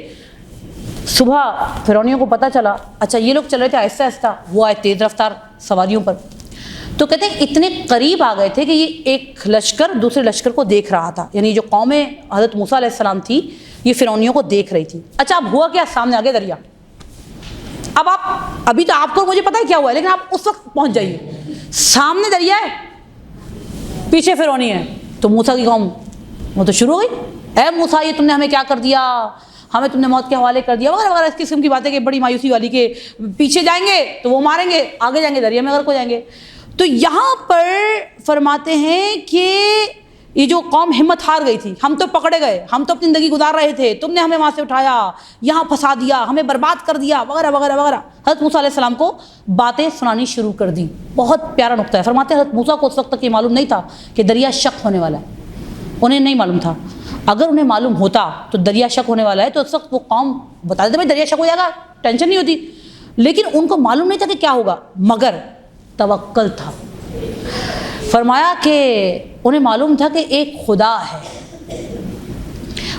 صبح فرعونیوں کو پتہ چلا, اچھا یہ لوگ چل رہے تھے آہستہ آہستہ, وہ آئے تیز رفتار سواریوں پر. تو کہتے ہیں اتنے قریب آ گئے تھے کہ یہ ایک لشکر دوسرے لشکر کو دیکھ رہا تھا. یعنی جو قوم حضرت موسیٰ علیہ السلام تھی یہ فرعونیوں کو دیکھ رہی تھی. اچھا اب ہوا کیا, سامنے آ گیا دریا. اب آپ ابھی تو آپ کو مجھے پتا ہے کیا ہوا ہے, لیکن آپ اس وقت پہنچ جائیے, سامنے دریا ہے, پیچھے فرعونی ہے. تو موسیٰ کی قوم وہ تو شروع ہو گئی, اے موسیٰ یہ تم نے ہمیں کیا کر دیا, ہمیں تم نے موت کے حوالے کر دیا, وغیرہ وغیرہ اس قسم کی باتیں کہ بڑی مایوسی والی, کہ پیچھے جائیں گے تو وہ ماریں گے, آگے جائیں گے دریا میں غرق ہو جائیں گے. تو یہاں پر فرماتے ہیں کہ یہ جو قوم ہمت ہار گئی تھی, ہم تو پکڑے گئے, ہم تو اپنی زندگی گزار رہے تھے, تم نے ہمیں وہاں سے اٹھایا, یہاں پھنسا دیا, ہمیں برباد کر دیا, وغیرہ وغیرہ وغیرہ. حضرت موسیٰ علیہ السلام کو باتیں سنانی شروع کر دی. بہت پیارا نقطہ ہے. فرماتے ہیں حضرت موسیٰ کو اس وقت تک یہ معلوم نہیں تھا کہ دریا شق ہونے والا ہے, انہیں نہیں معلوم تھا. اگر انہیں معلوم ہوتا تو دریا شق ہونے والا ہے تو اس وقت وہ قوم بتا دیتے بھائی دریا شق ہو جائے گا, ٹینشن نہیں ہوتی. لیکن ان کو معلوم نہیں تھا کہ کیا ہوگا, مگر توکل تھا. فرمایا کہ انہیں معلوم تھا کہ ایک خدا ہے.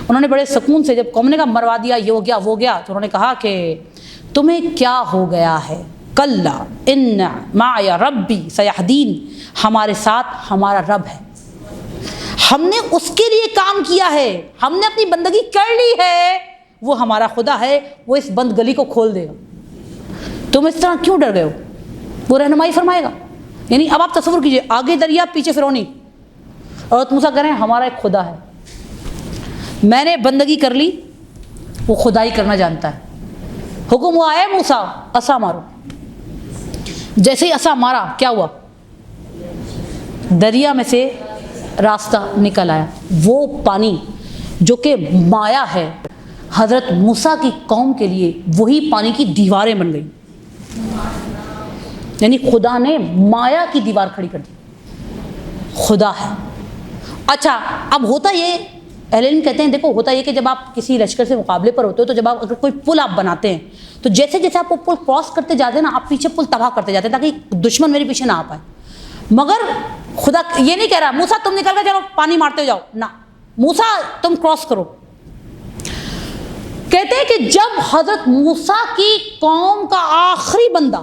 انہوں نے بڑے سکون سے جب قوم نے کہا مروا دیا, یہ ہو گیا وہ گیا, تو انہوں نے کہا کہ تمہیں کیا ہو گیا ہے, کلا ان معی ربی سیہدین, ہمارے ساتھ ہمارا رب ہے, ہم نے اس کے لیے کام کیا ہے, ہم نے اپنی بندگی کر لی ہے, وہ ہمارا خدا ہے, وہ اس بند گلی کو کھول دے گا. تم اس طرح کیوں ڈر گئے ہو, وہ رہنمائی فرمائے گا. یعنی اب آپ تصور کیجئے, آگے دریا پیچھے فرعونی, اور موسیٰ کہہ رہے ہیں ہمارا ایک خدا ہے, میں نے بندگی کر لی, وہ خدائی کرنا جانتا ہے. حکم ہوا ہے موسیٰ عصا مارو. جیسے ہی عصا مارا کیا ہوا, دریا میں سے راستہ نکل آیا. وہ پانی جو کہ مایا ہے حضرت موسیٰ کی قوم کے لیے, وہی پانی کی دیواریں بن گئی. یعنی خدا نے مایا کی دیوار کھڑی کر دی. خدا ہے. اچھا اب ہوتا یہ, اہل علم کہتے ہیں دیکھو ہوتا یہ کہ جب آپ کسی لشکر سے مقابلے پر ہوتے ہو تو جب آپ اگر کوئی پل آپ بناتے ہیں تو جیسے جیسے آپ وہ پل کراس کرتے جاتے ہیں نا, آپ پیچھے پل تباہ کرتے جاتے ہیں تاکہ دشمن میرے پیچھے نہ آ پائے. مگر خدا یہ نہیں کہہ رہا موسیٰ تم نکل کے چلو پانی مارتے جاؤ, نہ, موسیٰ تم کراس کرو. کہتے ہیں کہ جب حضرت موسیٰ کی قوم کا آخری بندہ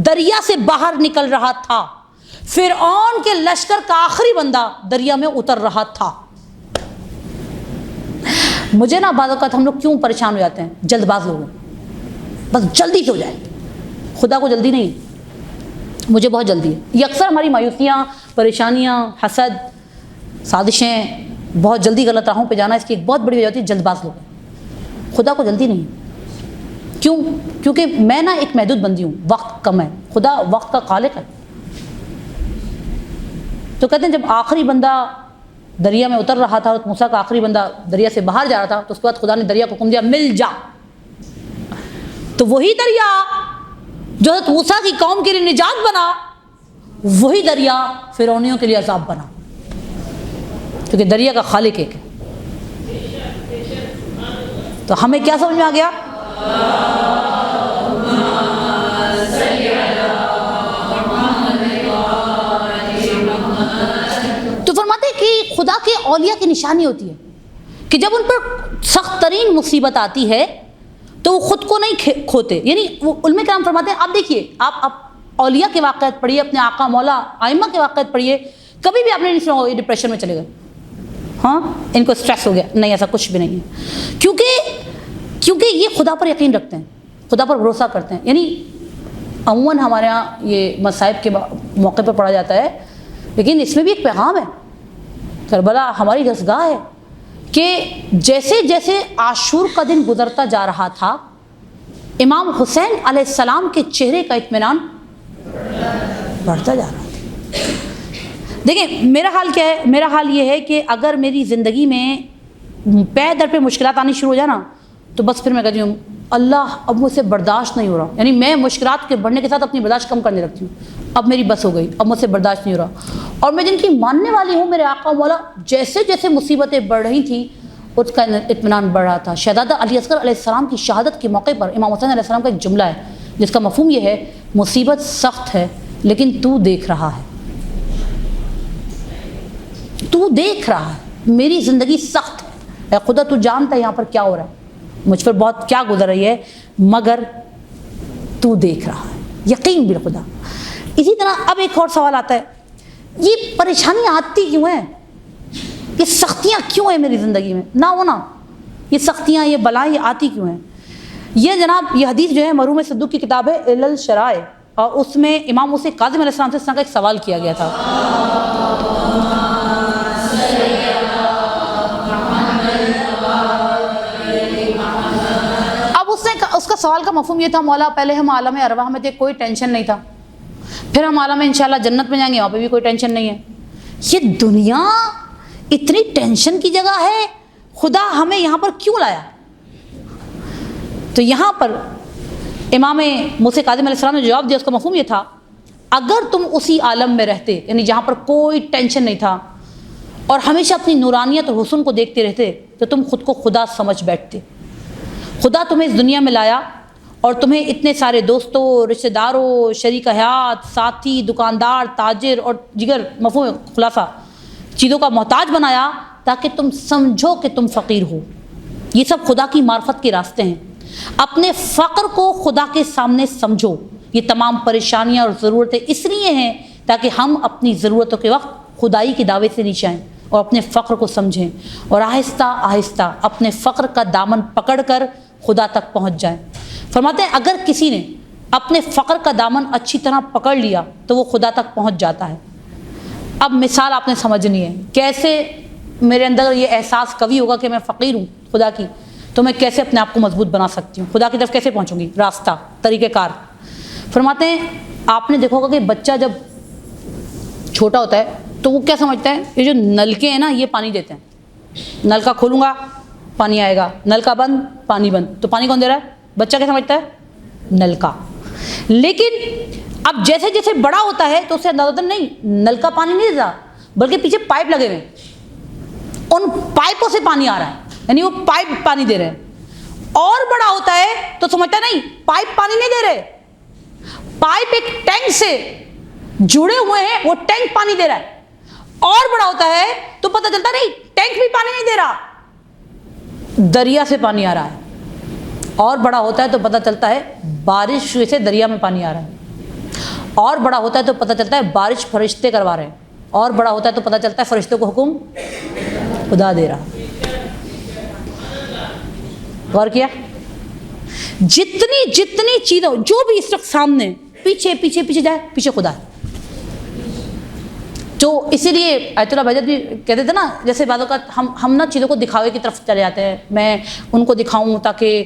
دریا سے باہر نکل رہا تھا, فرعون کے لشکر کا آخری بندہ دریا میں اتر رہا تھا. مجھے نا بعض اوقات ہم لوگ کیوں پریشان ہو جاتے ہیں, جلد باز لوگ ہیں, بس جلدی سے ہو جائے. خدا کو جلدی نہیں, مجھے بہت جلدی ہے. یہ اکثر ہماری مایوسیاں، پریشانیاں، حسد، سازشیں، بہت جلدی غلط راہوں پہ جانا، اس کی ایک بہت بڑی وجہ ہوتی ہے جلد باز لوگ. خدا کو جلدی نہیں ہے. کیوں؟ کیونکہ میں نا ایک محدود بندی ہوں، وقت کم ہے. خدا وقت کا خالق ہے. تو کہتے ہیں جب آخری بندہ دریا میں اتر رہا تھا، موسیٰ کا آخری بندہ دریا سے باہر جا رہا تھا، تو اس کے بعد خدا نے دریا کو حکم دیا مل جا. تو وہی دریا جو حضرت موسیٰ کی قوم کے لیے نجات بنا، وہی دریا فرعونیوں کے لیے عذاب بنا، کیونکہ دریا کا خالق ایک ہے. تو ہمیں کیا سمجھ میں آ گیا؟ تو فرماتے ہیں کہ خدا کے اولیاء کی نشانی ہوتی ہے کہ جب ان پر سخت ترین مصیبت آتی ہے تو وہ خود کو نہیں کھوتے. یعنی وہ علماء کرام فرماتے ہیں، آپ دیکھیے، آپ اولیاء کے واقعات پڑھیے، اپنے آقا مولا ائمہ کے واقعات پڑھیے، کبھی بھی آپ نے نہیں سنا ہوگا یہ ڈپریشن میں چلے گئے، ہاں ان کو اسٹریس ہو گیا. نہیں، ایسا کچھ بھی نہیں ہے. کیونکہ یہ خدا پر یقین رکھتے ہیں، خدا پر بھروسہ کرتے ہیں. یعنی عموماً ہمارے ہاں یہ مصائب کے موقع پر پڑھا جاتا ہے، لیکن اس میں بھی ایک پیغام ہے. کربلا ہماری دستگاہ ہے کہ جیسے جیسے عاشور کا دن گزرتا جا رہا تھا، امام حسین علیہ السلام کے چہرے کا اطمینان بڑھتا جا رہا تھا. دیکھیں میرا حال کیا ہے، میرا حال یہ ہے کہ اگر میری زندگی میں پے در پہ مشکلات آنی شروع ہو جائے نا، تو بس پھر میں کہتی ہوں اللہ اب مجھ سے برداشت نہیں ہو رہا. یعنی میں مشکلات کے بڑھنے کے ساتھ اپنی برداشت کم کرنے لگتی ہوں. اب میری بس ہو گئی، اب مجھ سے برداشت نہیں ہو رہا. اور میں جن کی ماننے والی ہوں، میرے آقا مولا، جیسے جیسے مصیبتیں بڑھ رہی تھیں اس کا اطمینان بڑھ رہا تھا. شہزادہ علی اصغر علیہ السلام کی شہادت کے موقع پر امام حسین علیہ السلام کا ایک جملہ ہے جس کا مفہوم یہ ہے، مصیبت سخت ہے لیکن تو دیکھ رہا ہے. تو دیکھ رہا ہے، میری زندگی سخت ہے، اے خدا تو جانتا ہے یہاں پر کیا ہو رہا ہے، مجھ پر بہت کیا گزر رہی ہے، مگر تو دیکھ رہا ہے. یقین بالخدا. اسی طرح اب ایک اور سوال آتا ہے، یہ پریشانیاں آتی کیوں ہیں؟ یہ سختیاں کیوں ہیں میری زندگی میں؟ نہ ہونا یہ سختیاں، یہ بلائیں یہ آتی کیوں ہیں؟ یہ جناب یہ حدیث جو ہے مرحوم صدوق کی کتاب ہے علل شرائع، اور اس میں امام موسیٰ کاظم علیہ السلام سے اس طرح کا ایک سوال کیا گیا تھا. اب اس کا سوال کا مفہوم یہ تھا، مولا پہلے ہم عالم ارواح میں تھے، کوئی ٹینشن نہیں تھا، پھر ہم عالم انشاءاللہ جنت میں جائیں گے، وہاں پہ بھی کوئی ٹینشن نہیں ہے. یہ دنیا اتنی ٹینشن کی جگہ ہے، خدا ہمیں یہاں پر کیوں لایا؟ تو یہاں پر امام موسیٰ کاظم علیہ السلام نے جواب دیا، اس کا مفہوم یہ تھا، اگر تم اسی عالم میں رہتے، یعنی جہاں پر کوئی ٹینشن نہیں تھا، اور ہمیشہ اپنی نورانیت اور حسن کو دیکھتے رہتے، تو تم خود کو خدا سمجھ بیٹھتے. خدا تمہیں اس دنیا میں لایا اور تمہیں اتنے سارے دوستوں، رشتہ داروں، شریک حیات، ساتھی، دکاندار، تاجر اور دیگر مفہوم خلاصہ چیزوں کا محتاج بنایا تاکہ تم سمجھو کہ تم فقیر ہو. یہ سب خدا کی معرفت کے راستے ہیں. اپنے فقر کو خدا کے سامنے سمجھو. یہ تمام پریشانیاں اور ضرورتیں اس لیے ہیں تاکہ ہم اپنی ضرورتوں کے وقت خدائی کی دعوت سے نیچے آئیں اور اپنے فقر کو سمجھیں، اور آہستہ آہستہ اپنے فقر کا دامن پکڑ کر خدا تک پہنچ جائیں. فرماتے ہیں اگر کسی نے اپنے فقر کا دامن اچھی طرح پکڑ لیا تو وہ خدا تک پہنچ جاتا ہے. اب مثال آپ نے سمجھنی ہے، کیسے میرے اندر یہ احساس قوی ہوگا کہ میں فقیر ہوں خدا کی، تو میں کیسے اپنے آپ کو مضبوط بنا سکتی ہوں، خدا کی طرف کیسے پہنچوں گی، راستہ، طریقہ کار. فرماتے ہیں آپ نے دیکھا ہوگا کہ بچہ جب چھوٹا ہوتا ہے تو وہ کیا سمجھتا ہے، یہ جو نلکے ہیں نا یہ پانی دیتے ہیں، نل کا کھولوں گا پانی آئے گا، نل کا بند پانی بند، تو پانی کون دے رہا ہے؟ بچہ کیا سمجھتا ہے؟ نل کا. لیکن اب جیسے جیسے بڑا ہوتا ہے تو اسے اندازہ ہوتا ہے نہیں، نل کا پانی نہیں دیتا بلکہ پیچھے پائپ لگے ہوئے ہیں، ان پائپوں سے پانی آ رہا ہے، یعنی وہ پائپ پانی دے رہے ہیں. اور بڑا ہوتا ہے تو سمجھتا ہے نہیں، پائپ پانی نہیں دے رہے، پائپ ایک ٹینک سے جڑے ہوئے ہیں، وہ ٹینک پانی دے رہا ہے. اور بڑا ہوتا ہے تو پتہ چلتا نہیں، ٹینک بھی پانی نہیں دے رہا، دریا سے پانی آ رہا ہے. اور بڑا ہوتا ہے تو پتہ چلتا ہے بارش سے دریا میں پانی آ رہا ہے. اور بڑا ہوتا ہے تو پتہ چلتا ہے بارش فرشتے کروا رہے ہیں. اور بڑا ہوتا ہے تو پتہ چلتا ہے فرشتوں کو حکم خدا دے رہا. غور کیا؟ جتنی چیزوں جو بھی اس وقت سامنے پیچھے پیچھے پیچھے جائے، پیچھے خدا ہے. تو اسی لیے آیت اللہ بہجت بھی کہتے تھے نا، جیسے بعض اوقات ہم نا چیزوں کو دکھاوے کی طرف چلے جاتے ہیں، میں ان کو دکھاؤں تاکہ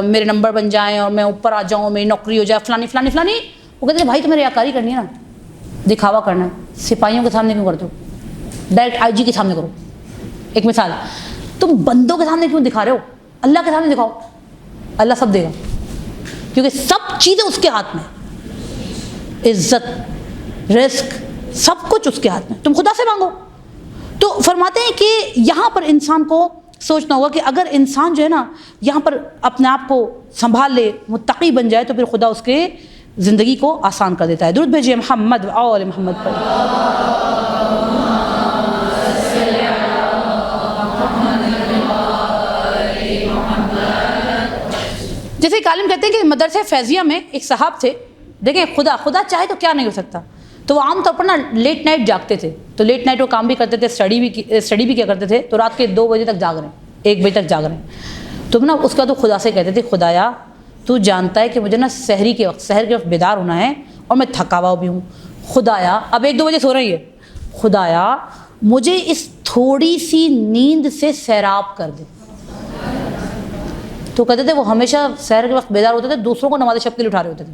میرے نمبر بن جائیں اور میں اوپر آ جاؤں، میری نوکری ہو جائے، فلانی فلانی فلانی. وہ کہتے ہیں بھائی تمہیں ریاکاری کرنی ہے نا، دکھاوا کرنا ہے، سپاہیوں کے سامنے کیوں کرتے ہو؟ ڈائریکٹ آئی جی کے سامنے کرو. ایک مثال، تم بندوں کے سامنے کیوں دکھا رہے ہو؟ اللہ کے سامنے دکھاؤ، اللہ سب دے گا، کیونکہ سب چیزیں اس کے ہاتھ میں، عزت، رزق، سب کچھ اس کے ہاتھ میں، تم خدا سے مانگو. تو فرماتے ہیں کہ یہاں پر انسان کو سوچنا ہوگا کہ اگر انسان جو ہے نا یہاں پر اپنے آپ کو سنبھال لے، متقی بن جائے، تو پھر خدا اس کے زندگی کو آسان کر دیتا ہے. درود بھیجیے محمد و آل محمد پر. جیسے ایک عالم کہتے ہیں کہ مدرسہ فیضیہ میں ایک صاحب تھے. دیکھیں خدا چاہے تو کیا نہیں ہو سکتا. تو وہ عام طور پر نا لیٹ نائٹ جاگتے تھے، تو لیٹ نائٹ وہ کام بھی کرتے تھے، اسٹڈی بھی کیا کرتے تھے. تو رات کے 2 بجے تک جاگ رہے ہیں، 1 بجے تک جاگ رہے ہیں. تو نا اس کا تو خدا سے کہتے تھے خدایا تو جانتا ہے کہ مجھے نا سحر کے وقت بیدار ہونا ہے اور میں تھکا ہوا بھی ہوں. خدایا اب 1-2 بجے سو رہی ہے، خدایا مجھے اس تھوڑی سی نیند سے سیراب کر دے. تو کہتے تھے وہ ہمیشہ سحر کے وقت بیدار ہوتے تھے، دوسروں کو نماز شب کے لیے اٹھا رہے ہوتے تھے.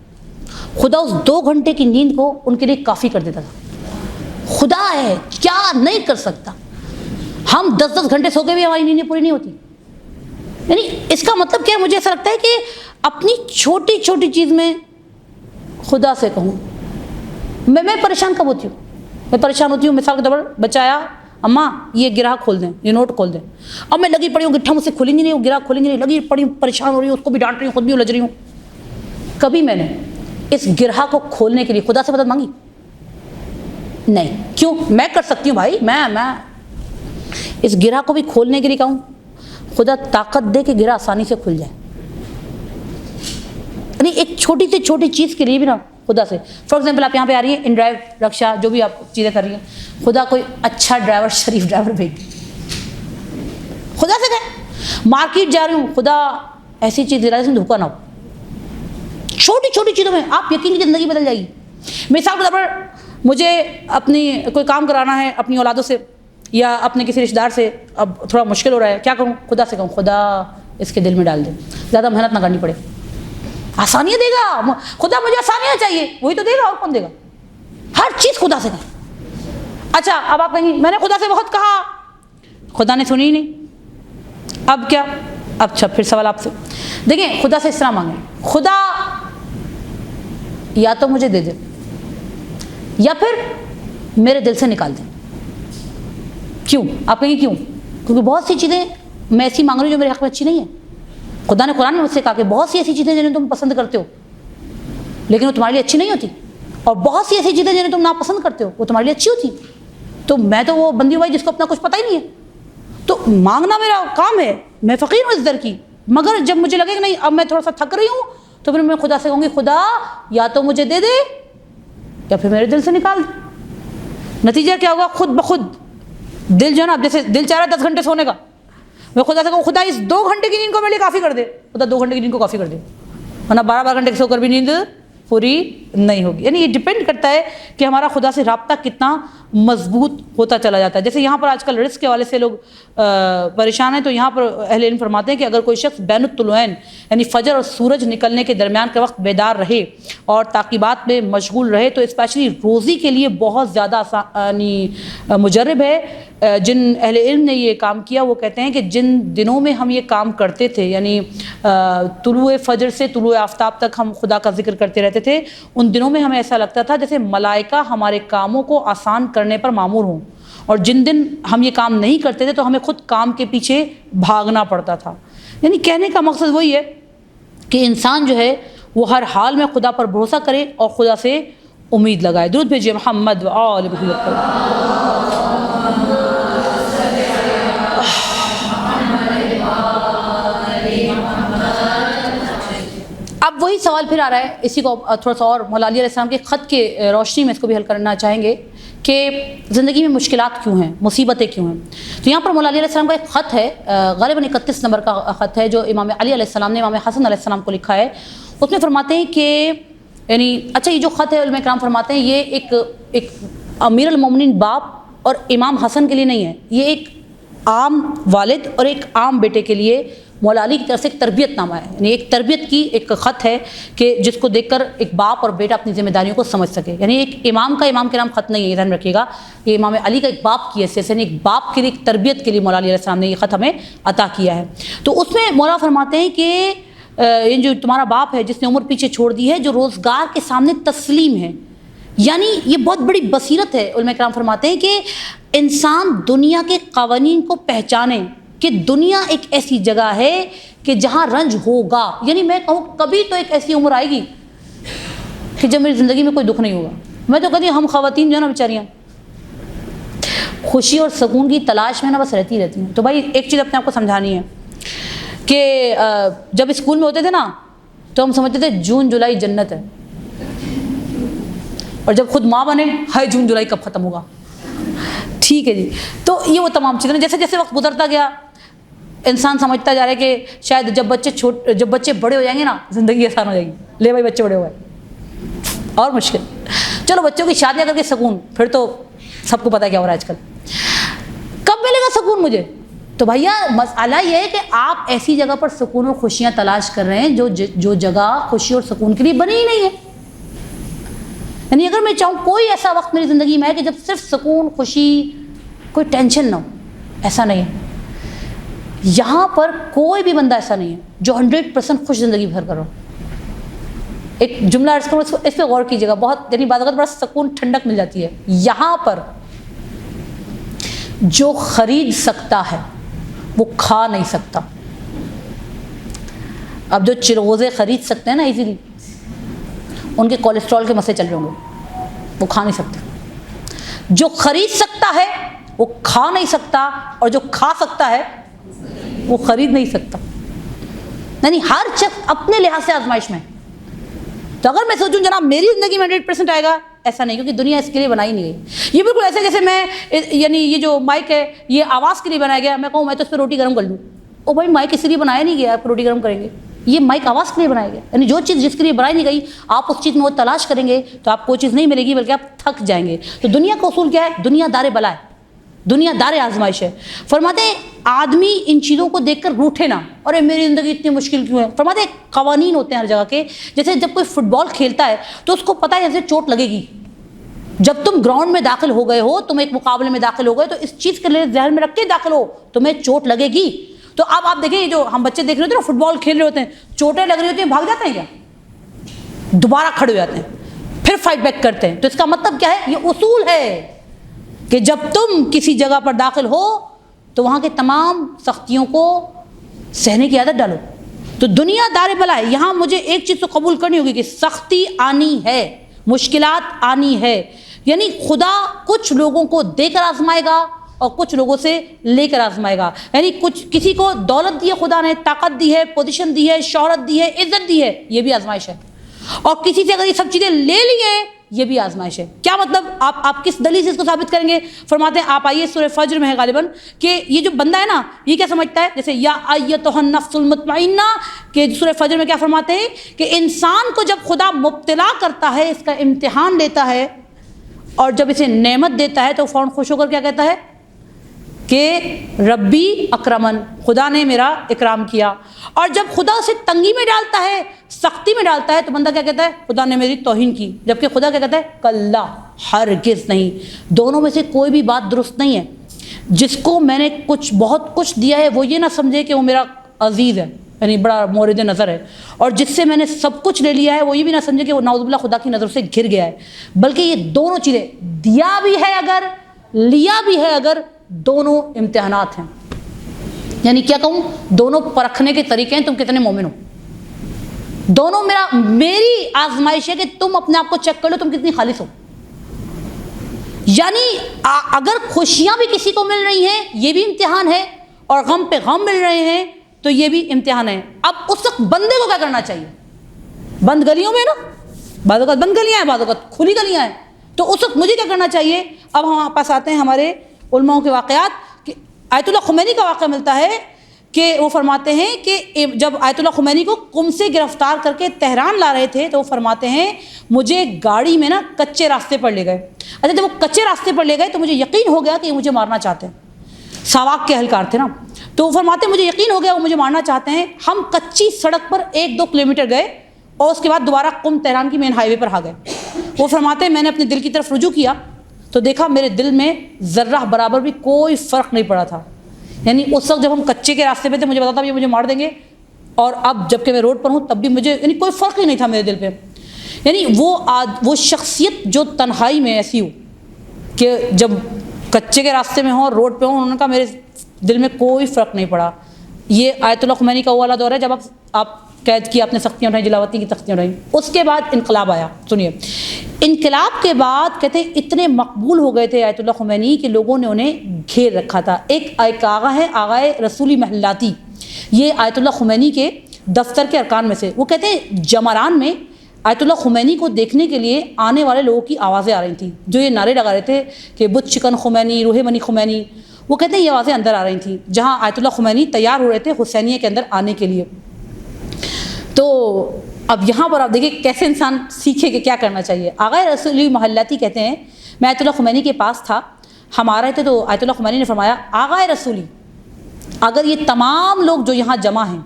خدا اس 2 گھنٹے کی نیند کو ان کے لیے کافی کر دیتا تھا. خدا ہے، کیا نہیں کر سکتا. ہم 10 گھنٹے سو کے بھی ہماری نیندیں پوری نہیں ہوتی. یعنی اس کا مطلب کیا ہے؟ مجھے ایسا لگتا ہے کہ اپنی چھوٹی چھوٹی چیز میں خدا سے کہوں. میں پریشان کب ہوتی ہوں؟ میں پریشان ہوتی ہوں مثال کے طور پر بچہ آیا، اماں یہ گرہ کھول دیں، یہ نوٹ کھول دیں. اب میں لگی پڑی ہوں، گٹھا مجھ سے کھلیں گی نہیں، وہ گرہ کھولیں گی نہیں، لگی پڑی ہوں، پریشان ہو رہی ہوں، اس کو بھی ڈانٹ رہی ہوں، خود بھی الجھ رہی ہوں. کبھی میں نے اس گرہ کو کھولنے کے لیے خدا سے مدد مانگی؟ نہیں. کیوں؟ میں کر سکتی ہوں بھائی، میں اس گرہ کو بھی کھولنے کے لیے کہوں. خدا طاقت دے کہ گرہ آسانی سے کھل جائے. یعنی ایک چھوٹی سے چھوٹی چیز کے لیے بھی نا خدا سے. فار ایگزامپل آپ یہاں پہ آ رہی ہیں، ان ڈرائیو رکشا جو بھی آپ چیزیں کر رہی ہیں، خدا کوئی اچھا ڈرائیور، شریف ڈرائیور بھیج دے. خدا سے کہیں مارکیٹ جا رہی ہوں، خدا ایسی چیز دلا جس میں دھوکا نہ ہو. چھوٹی چھوٹی چیزوں میں آپ یقین کی زندگی بدل جائے گی. مثال کے طور پر مجھے اپنی کوئی کام کرانا ہے اپنی اولادوں سے یا اپنے کسی رشتہ دار سے، اب تھوڑا مشکل ہو رہا ہے، کیا کروں؟ خدا سے کہوں خدا اس کے دل میں ڈال دے، زیادہ محنت نہ کرنی پڑے، آسانیاں دے گا. خدا مجھے آسانیاں چاہیے، وہی تو دے گا، اور کون دے گا؟ ہر چیز خدا سے کہیں. اچھا اب آپ کہیں میں نے خدا سے بہت کہا، خدا نے سنی ہی نہیں، اب کیا؟ اچھا پھر سوال آپ سے. دیکھیں خدا سے اس طرح مانگیں، خدا یا تو مجھے دے دے یا پھر میرے دل سے نکال دے. کیوں؟ آپ کہیں کیوں؟ کیونکہ بہت سی چیزیں میں ایسی مانگ رہی ہوں جو میرے حق میں اچھی نہیں ہیں. خدا نے قرآن میں مجھ سے کہا کہ بہت سی ایسی چیزیں جنہیں تم پسند کرتے ہو لیکن وہ تمہارے لیے اچھی نہیں ہوتی، اور بہت سی ایسی چیزیں جنہیں تم ناپسند کرتے ہو وہ تمہارے لیے اچھی ہوتی. تو میں تو وہ بندی بھائی جس کو اپنا کچھ پتہ ہی نہیں ہے. تو مانگنا میرا کام ہے، میں فقیر ہوں اس در کی، مگر جب مجھے لگے کہ نہیں اب میں تھوڑا سا تھک رہی ہوں تو پھر میں خدا سے کہوں گی خدا یا تو مجھے دے دے یا پھر میرے دل سے نکال دے. نتیجہ کیا ہوگا؟ خود بخود دل جو ہے نا، اب جیسے دل چاہ رہا ہے 10 گھنٹے سونے کا، میں خدا سے کہوں خدا اس 2 گھنٹے کی نیند کو میرے لیے کافی کر دے. خدا 2 گھنٹے کی نیند کو کافی کر دے، ورنہ 12 گھنٹے سو کر بھی نیند پوری نہیں ہوگی. یعنی یہ ڈپینڈ کرتا ہے کہ ہمارا خدا سے رابطہ کتنا مضبوط ہوتا چلا جاتا ہے. جیسے یہاں پر آج کل رزق کے حوالے سے لوگ پریشان ہیں، تو یہاں پر اہل علم فرماتے ہیں کہ اگر کوئی شخص بین الطلوعین یعنی فجر اور سورج نکلنے کے درمیان کے وقت بیدار رہے اور تعقیبات میں مشغول رہے تو اسپیشلی روزی کے لیے بہت زیادہ مجرب ہے. جن اہل علم نے یہ کام کیا وہ کہتے ہیں کہ جن دنوں میں ہم یہ کام کرتے تھے، یعنی طلوع فجر سے طلوع آفتاب تک ہم خدا کا ذکر کرتے رہتے تھے، ان دنوں میں ہمیں ایسا لگتا تھا جیسے ملائکہ ہمارے کاموں کو آسان کرنے پر مامور ہوں، اور جن دن ہم یہ کام نہیں کرتے تھے تو ہمیں خود کام کے پیچھے بھاگنا پڑتا تھا. یعنی کہنے کا مقصد وہی ہے کہ انسان جو ہے وہ ہر حال میں خدا پر بھروسہ کرے اور خدا سے امید لگائے. درود بھیجیے محمد و آل محمد پر. اب وہی سوال پھر آ رہا ہے، اسی کو تھوڑا سا اور مولا علی علیہ السلام کے خط کے روشنی میں اس کو بھی حل کرنا چاہیں گے کہ زندگی میں مشکلات کیوں ہیں، مصیبتیں کیوں ہیں. تو یہاں پر مولا علی علیہ السلام کا ایک خط ہے، غالباً 31 نمبر کا خط ہے، جو امام علی علیہ السلام نے امام حسن علیہ السلام کو لکھا ہے. اس میں فرماتے ہیں کہ یعنی اچھا یہ جو خط ہے علماء کرام فرماتے ہیں یہ ایک امیر المومنین باپ اور امام حسن کے لیے نہیں ہے، یہ ایک عام والد اور ایک عام بیٹے کے لیے مولا علی کی طرف سے ایک تربیت نامہ ہے، یعنی ایک تربیت کی ایک خط ہے کہ جس کو دیکھ کر ایک باپ اور بیٹا اپنی ذمہ داریوں کو سمجھ سکے. یعنی ایک امام کا امام کے نام خط نہیں ہے، یہ ذہن رکھیے گا، یہ امام علی کا ایک باپ کی حیثیت سے، یعنی ایک باپ کے لیے ایک تربیت کے لیے مولا علی علیہ السلام نے یہ خط ہمیں عطا کیا ہے. تو اس میں مولا فرماتے ہیں کہ یہ جو تمہارا باپ ہے جس نے عمر پیچھے چھوڑ دی ہے، جو روزگار کے سامنے تسلیم ہے. یعنی یہ بہت بڑی بصیرت ہے. علماء کرام فرماتے ہیں کہ انسان دنیا کے قوانین کو پہچانے کہ دنیا ایک ایسی جگہ ہے کہ جہاں رنج ہوگا. یعنی میں کہوں کبھی تو ایک ایسی عمر آئے گی کہ جب میری زندگی میں کوئی دکھ نہیں ہوگا. میں تو کہتی ہوں ہم خواتین جو ہے نا بیچاریاں خوشی اور سکون کی تلاش میں نا بس رہتی ہیں. تو بھائی ایک چیز اپنے آپ کو سمجھانی ہے کہ جب اسکول میں ہوتے تھے نا تو ہم سمجھتے تھے جون جولائی جنت ہے، اور جب خود ماں بنے ہائے جون جولائی کب ختم ہوگا. ٹھیک ہے جی. تو یہ وہ تمام چیزیں جیسے جیسے وقت گزرتا گیا انسان سمجھتا جا رہا ہے کہ شاید جب بچے بڑے ہو جائیں گے نا زندگی آسان ہو جائے گی. لے بھائی بچے بڑے ہو گئے اور مشکل، چلو بچوں کی شادیاں کر کے سکون. پھر تو سب کو پتہ کیا ہو رہا ہے آج کل. کب ملے گا سکون مجھے؟ تو بھیا مسئلہ یہ ہے کہ آپ ایسی جگہ پر سکون اور خوشیاں تلاش کر رہے ہیں جو جگہ خوشی اور سکون کے لیے بنی ہی نہیں ہے. یعنی اگر میں چاہوں کوئی ایسا وقت میری زندگی میں ہے کہ جب صرف سکون، خوشی، کوئی ٹینشن نہ ہو، ایسا نہیں ہے. یہاں پر کوئی بھی بندہ ایسا نہیں ہے جو 100% خوش زندگی بھر کر رہا ہو. ایک جملہ عرض کروں، اس پہ غور کیجیے گا. بہت یعنی بعض اوقات بڑا سکون ٹھنڈک مل جاتی ہے. یہاں پر جو خرید سکتا ہے وہ کھا نہیں سکتا. اب جو چروزے خرید سکتے ہیں نا ایزیلی، ان کے کولیسٹرول کے مسئلے چل رہے ہوں گے، وہ کھا نہیں سکتے. جو خرید سکتا ہے وہ کھا نہیں سکتا، اور جو کھا سکتا ہے وہ خرید نہیں سکتا. یعنی ہر شخص اپنے لحاظ سے آزمائش میں. تو اگر میں سوچوں جناب میری زندگی میں 100% آئے گا، ایسا نہیں، کیونکہ دنیا اس کے لیے بنائی نہیں گئی. یہ بالکل ایسے جیسے میں یعنی یہ جو مائک ہے یہ آواز کے لیے بنایا گیا، میں کہوں میں تو اس پہ روٹی گرم کر لوں. او بھائی مائک اس لیے بنایا نہیں گیا آپ روٹی گرم کریں گے، یہ مائک آواز کے لیے بنایا گیا. یعنی جو چیز جس کے لیے بنائی نہیں گئی آپ اس چیز میں وہ تلاش کریں گے تو آپ کو چیز نہیں ملے گی بلکہ آپ تھک جائیں گے. تو دنیا کا اصول کیا ہے؟ دنیا دار بلا ہے، دنیا دار آزمائش ہے. فرماتے ہیں آدمی ان چیزوں کو دیکھ کر روٹھے نہ، ارے میری زندگی اتنی مشکل کیوں ہے. فرماتے ہیں قوانین ہوتے ہیں ہر جگہ کے. جیسے جب کوئی فٹ بال کھیلتا ہے تو اس کو پتہ ہے جیسے چوٹ لگے گی. جب تم گراؤنڈ میں داخل ہو گئے ہو، تم ایک مقابلے میں داخل ہو گئے، تو اس چیز کے لیے ذہن میں رکھ کے داخل ہو تمہیں چوٹ لگے گی. تو اب آپ دیکھیں جو ہم بچے دیکھ رہے ہوتے ہیں نا فٹ بال کھیل رہے ہوتے ہیں، چوٹیں لگ رہی ہوتی ہیں، بھاگ جاتے ہیں کیا؟ دوبارہ کھڑے ہو جاتے ہیں، پھر فائٹ بیک کرتے ہیں. تو اس کا مطلب کیا ہے؟ یہ اصول ہے کہ جب تم کسی جگہ پر داخل ہو تو وہاں کے تمام سختیوں کو سہنے کی عادت ڈالو. تو دنیا دار بلا ہے. یہاں مجھے ایک چیز تو قبول کرنی ہوگی کہ سختی آنی ہے، مشکلات آنی ہے. یعنی خدا کچھ لوگوں کو دے کر آزمائے گا اور کچھ لوگوں سے لے کر آزمائے گا. یعنی کسی کو دولت دی ہے خدا نے، طاقت دی ہے، پوزیشن دی ہے، شہرت دی ہے، عزت دی ہے، یہ بھی آزمائش ہے. اور کسی سے اگر یہ سب چیزیں لے لی ہیں یہ بھی آزمائش ہے. کیا مطلب؟ آپ کس دلیل سے اس کو ثابت کریں گے؟ فرماتے ہیں آپ آئیے سورہ فجر میں ہے غالباً کہ یہ جو بندہ ہے نا یہ کیا سمجھتا ہے؟ جیسے یا ایتھا النفس المطمئنہ، کہ سورہ فجر میں کیا فرماتے ہیں کہ انسان کو جب خدا مبتلا کرتا ہے، اس کا امتحان لیتا ہے، اور جب اسے نعمت دیتا ہے تو فوراً خوش ہو کر کیا کہتا ہے کہ ربی اکرمن، خدا نے میرا اکرام کیا. اور جب خدا اسے تنگی میں ڈالتا ہے، سختی میں ڈالتا ہے، تو بندہ کیا کہتا ہے؟ خدا نے میری توہین کی. جبکہ خدا کیا کہتا ہے؟ کلا، ہرگز نہیں. دونوں میں سے کوئی بھی بات درست نہیں ہے. جس کو میں نے بہت کچھ دیا ہے وہ یہ نہ سمجھے کہ وہ میرا عزیز ہے، یعنی بڑا مورد نظر ہے. اور جس سے میں نے سب کچھ لے لیا ہے وہ یہ بھی نہ سمجھے کہ وہ نعوذ باللہ خدا کی نظر سے گر گیا ہے. بلکہ یہ دونوں چیزیں، دیا بھی ہے اگر، لیا بھی ہے اگر، دونوں امتحانات ہیں. یعنی کیا کہوں؟ دونوں پرکھنے کے طریقے ہیں تم کتنے مومن ہو. دونوں میری آزمائش ہے کہ تم اپنے آپ کو چیک کر لو تم کتنی خالص ہو. یعنی اگر خوشیاں بھی کسی کو مل رہی ہیں یہ بھی امتحان ہے، اور غم پہ غم مل رہے ہیں تو یہ بھی امتحان ہے. اب اس وقت بندے کو کیا کرنا چاہیے؟ بند گلیوں میں نا، بعض اوقات بند گلیاں ہیں، بعض اوقات کھلی گلیاں ہیں. تو اس وقت مجھے کیا کرنا چاہیے؟ اب ہم پاس آتے ہیں ہمارے علماء کے واقعات. کہ آیت اللہ خمینی کا واقعہ ملتا ہے کہ وہ فرماتے ہیں کہ جب آیت اللہ خمینی کو قم سے گرفتار کر کے تہران لا رہے تھے تو وہ فرماتے ہیں مجھے گاڑی میں نا کچے راستے پر لے گئے. اچھا جب وہ کچے راستے پر لے گئے تو مجھے یقین ہو گیا کہ یہ مجھے مارنا چاہتے ہیں. ساواک کے اہلکار تھے نا, تو وہ فرماتے ہیں مجھے یقین ہو گیا وہ مجھے مارنا چاہتے ہیں. ہم کچی سڑک پر 1-2 کلومیٹر گئے اور اس کے بعد دوبارہ قم تہران کی مین ہائی وے پر آ گئے. وہ فرماتے ہیں میں نے اپنے دل کی طرف رجوع کیا تو دیکھا میرے دل میں ذرہ برابر بھی کوئی فرق نہیں پڑا تھا. یعنی اس وقت جب ہم کچے کے راستے پہ تھے مجھے پتا تھا یہ مجھے مار دیں گے, اور اب جب کہ میں روڈ پر ہوں تب بھی مجھے یعنی کوئی فرق ہی نہیں تھا میرے دل پہ. یعنی وہ شخصیت جو تنہائی میں ایسی ہو کہ جب کچے کے راستے میں ہوں اور روڈ پہ ہوں, انہوں نے کہا میرے دل میں کوئی فرق نہیں پڑا. یہ آیت اللہ خمینی کا وہ والا دور ہے جب آپ قید کی, آپ نے سختیاں اٹھائیں, جلاوطی کی سختیاں اٹھائیں. اس کے بعد انقلاب آیا. سنیے, انقلاب کے بعد کہتے ہیں اتنے مقبول ہو گئے تھے آیت اللہ خمینی کہ لوگوں نے انہیں گھیر رکھا تھا. ایک آغا ہے آغائے رسولی محلاتی, یہ آیت اللہ خمینی کے دفتر کے ارکان میں سے. وہ کہتے ہیں جمران میں آیت اللہ خمینی کو دیکھنے کے لیے آنے والے لوگوں کی آوازیں آ رہی تھیں جو یہ نعرے لگا رہے تھے کہ بت شکن خمینی, روح منی خمینی. وہ کہتے ہیں یہ آوازیں اندر آ رہی تھیں جہاں آیت اللہ خمینی تیار ہو رہے تھے حسینیہ کے اندر آنے کے لیے. تو اب یہاں پر آپ دیکھیں کیسے انسان سیکھے کہ کیا کرنا چاہیے. آغائے رسولی محلاتی کہتے ہیں میں آیت اللہ خمینی کے پاس تھا, ہم آ رہے تھے تو آیت اللہ خمینی نے فرمایا آغائے رسولی اگر یہ تمام لوگ جو یہاں جمع ہیں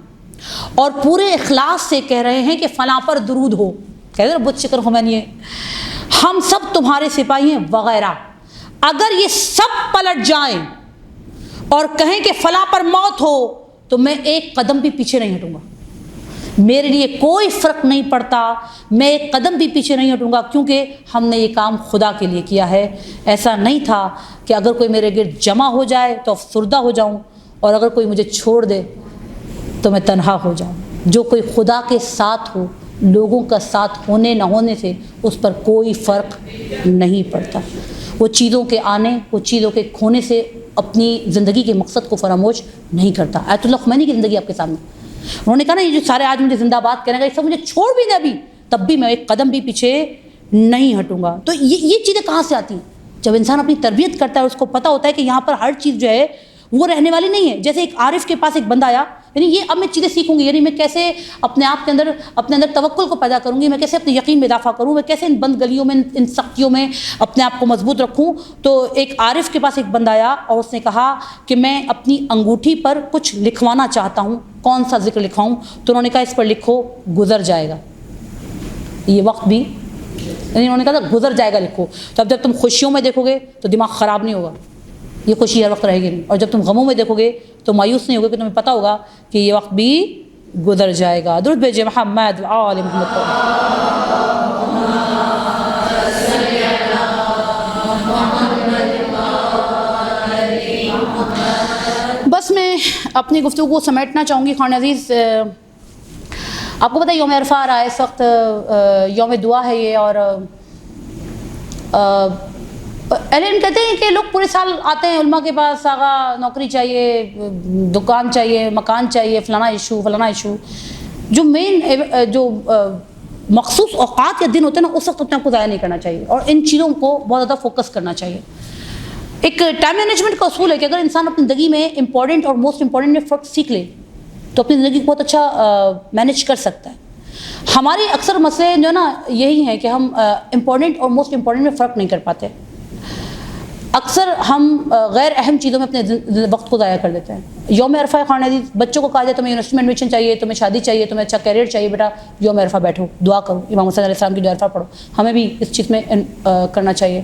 اور پورے اخلاص سے کہہ رہے ہیں کہ فلاں پر درود ہو, کہتے ہیں بت شکن خمینی ہے, ہم سب تمہارے سپاہی ہیں وغیرہ, اگر یہ سب پلٹ جائیں اور کہیں کہ فلاں پر موت ہو تو میں ایک قدم بھی پیچھے نہیں ہٹوں گا. میرے لیے کوئی فرق نہیں پڑتا, میں ایک قدم بھی پیچھے نہیں ہٹوں گا, کیونکہ ہم نے یہ کام خدا کے لیے کیا ہے. ایسا نہیں تھا کہ اگر کوئی میرے گرد جمع ہو جائے تو افسردہ ہو جاؤں اور اگر کوئی مجھے چھوڑ دے تو میں تنہا ہو جاؤں. جو کوئی خدا کے ساتھ ہو, لوگوں کا ساتھ ہونے نہ ہونے سے اس پر کوئی فرق نہیں پڑتا. وہ چیزوں کے آنے, وہ چیزوں کے کھونے سے اپنی زندگی کے مقصد کو فراموش نہیں کرتا. آیت اللہ خمینی کی زندگی آپ کے سامنے, انہوں نے کہا نا یہ جو سارے آج مجھے زندہ باد کہنے کا یہ سب مجھے چھوڑ بھی دے ابھی تب بھی میں ایک قدم بھی پیچھے نہیں ہٹوں گا. تو یہ چیزیں کہاں سے آتی ہیں؟ جب انسان اپنی تربیت کرتا ہے, اس کو پتہ ہوتا ہے کہ یہاں پر ہر چیز جو ہے وہ رہنے والی نہیں ہے. جیسے ایک عارف کے پاس ایک بندہ آیا, یعنی یہ اب میں چیزیں سیکھوں گی, یعنی میں کیسے اپنے آپ کے اندر اپنے اندر توکل کو پیدا کروں گی, میں کیسے اپنے یقین میں اضافہ کروں, میں کیسے ان بند گلیوں میں ان سختیوں میں اپنے آپ کو مضبوط رکھوں. تو ایک عارف کے پاس ایک بندہ آیا اور اس نے کہا کہ میں اپنی انگوٹھی پر کچھ لکھوانا چاہتا ہوں, کون سا ذکر لکھواؤں؟ تو انہوں نے کہا اس پر لکھو گزر جائے گا. یہ وقت بھی یعنی انہوں نے کہا تھا گزر جائے گا لکھو. تو اب جب تم خوشیوں میں دیکھو گے تو دماغ خراب نہیں ہوگا, یہ خوشی ہر وقت رہے گی نہیں, اور جب تم غموں میں دیکھو گے تو مایوس نہیں ہوگے کہ تمہیں پتہ ہوگا کہ یہ وقت بھی گزر جائے گا. درود بھیجے محمد آل محمد. بس میں اپنی گفتگو کو سمیٹنا چاہوں گی. خان عزیز, آپ کو پتہ ہے یوم عرفہ آ رہا ہے, اس وقت یوم دعا ہے یہ, اور اہل علم کہتے ہیں کہ لوگ پورے سال آتے ہیں علماء کے پاس, آغا نوکری چاہیے, دکان چاہیے, مکان چاہیے, فلانا ایشو. جو مین جو مخصوص اوقات یا دن ہوتے ہیں نا, اس وقت اپنے آپ کو ضائع نہیں کرنا چاہیے اور ان چیزوں کو بہت زیادہ فوکس کرنا چاہیے. ایک ٹائم مینجمنٹ کا اصول ہے کہ اگر انسان اپنی زندگی میں امپورٹنٹ اور موسٹ امپورٹنٹ میں فرق سیکھ لے تو اپنی زندگی کو بہت اچھا مینیج کر سکتا ہے. ہمارے اکثر مسئلے جو ہے نا یہی ہیں کہ ہم امپورٹنٹ اور موسٹ امپورٹنٹ میں فرق نہیں کر پاتے. اکثر ہم غیر اہم چیزوں میں اپنے وقت کو ضائع کر دیتے ہیں. یوم عرفہ خان عزیز, بچوں کو کہا جائے تمہیں یونیورسٹی میں ایڈمیشن چاہیے, تمہیں شادی چاہیے, تمہیں اچھا کیریئر چاہیے, بیٹا یوم عرفہ بیٹھو, دعا کرو, امام حسین علیہ السلام کی دعا عرفہ پڑھو. ہمیں بھی اس چیز میں کرنا چاہیے.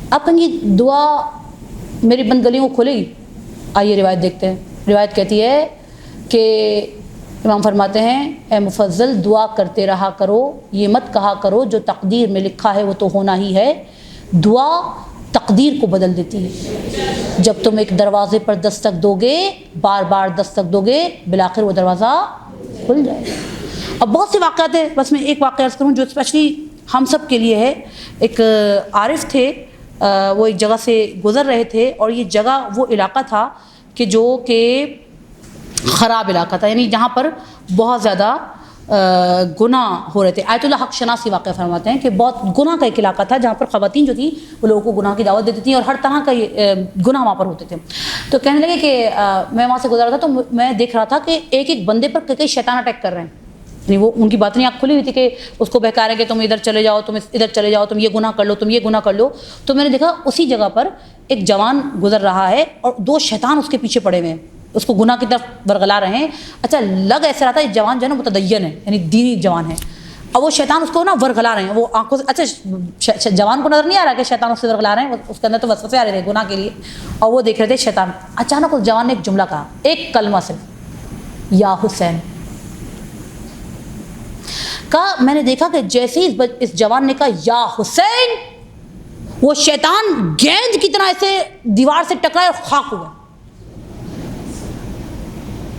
آپ کہیں گے دعا میری بند گلیوں کو کھولے گی؟ آئیے روایت دیکھتے ہیں. روایت کہتی ہے کہ امام فرماتے ہیں اے مفضل دعا کرتے رہا کرو, یہ مت کہا کرو جو تقدیر میں لکھا ہے وہ تو ہونا ہی ہے. دعا تقدیر کو بدل دیتی ہے. جب تم ایک دروازے پر دستک دو گے, بار بار دستک دو گے, بالآخر وہ دروازہ کھل جائے گا. اب بہت سے واقعات ہیں, بس میں ایک واقعہ عرض کروں جو اسپیشلی ہم سب کے لیے ہے. ایک عارف تھے, وہ ایک جگہ سے گزر رہے تھے اور یہ جگہ وہ علاقہ تھا کہ جو کہ خراب علاقہ تھا, یعنی جہاں پر بہت زیادہ گناہ ہو رہے تھے. آیت اللہ حق شناسی واقعہ فرماتے ہیں کہ بہت گناہ کا ایک علاقہ تھا جہاں پر خواتین جو تھیں وہ لوگوں کو گناہ کی دعوت دیتی تھیں اور ہر طرح کا یہ گناہ وہاں پر ہوتے تھے. تو کہنے لگے کہ میں وہاں سے گزرا تھا تو میں دیکھ رہا تھا کہ ایک ایک بندے پر کئی شیطان اٹیک کر رہے ہیں. یعنی وہ ان کی بات نہیں آنکھ کھلی ہوئی تھی کہ اس کو بہکا رہے کہ تم ادھر چلے جاؤ، تم ادھر چلے جاؤ، تم یہ گناہ کر لو، تم یہ گناہ کر لو. تو میں نے دیکھا اسی جگہ پر ایک جوان گزر رہا ہے اور 2 شیطان اس کے پیچھے پڑے ہوئے ہیں، اس کو گناہ کی طرف ورغلا رہے ہیں. اچھا لگ ایسا رہا تھا یہ جوان جو ہے نا متدین ہے، یعنی دینی جوان ہے، اور وہ شیطان اس کو نا ورغلا رہے ہیں، وہ آنکھوں سے. اچھا جوان کو نظر نہیں آ رہا کہ شیطان اس سے ورغلا رہے ہیں، اس کے اندر تو وسوسے آ رہے تھے گناہ کے لیے، اور وہ دیکھ رہے تھے شیطان. اچانک اس جوان نے ایک جملہ کہا، ایک کلمہ سے، یا حسین. کہا میں نے دیکھا کہ جیسے ہی اس جوان نے کہا یا حسین، وہ شیطان گیند کی طرح ایسے دیوار سے ٹکرائے اور خاک ہوا.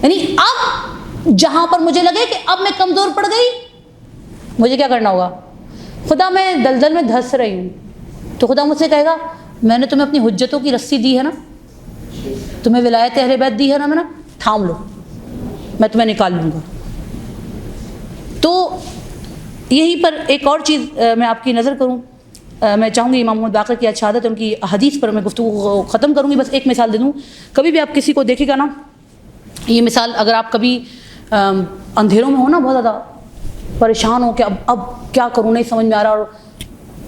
یعنی اب جہاں پر مجھے لگے کہ اب میں کمزور پڑ گئی، مجھے کیا کرنا ہوگا؟ خدا میں دلدل میں دھس رہی ہوں، تو خدا مجھ سے کہے گا میں نے تمہیں اپنی حجتوں کی رسی دی ہے نا، تمہیں ولایت اہل بیت دی ہے نا، میں نے تھام لو، میں تمہیں نکال لوں گا. تو یہیں پر ایک اور چیز میں آپ کی نظر کروں، میں چاہوں گی امام محمد باقر کی شہادت ان کی حدیث پر میں گفتگو ختم کروں گی. بس ایک مثال دے دوں. کبھی بھی آپ کسی کو دیکھے گا نا، یہ مثال اگر آپ کبھی اندھیروں میں ہو نا، بہت زیادہ پریشان ہو کہ اب کیا کروں، نہیں سمجھ میں آ رہا اور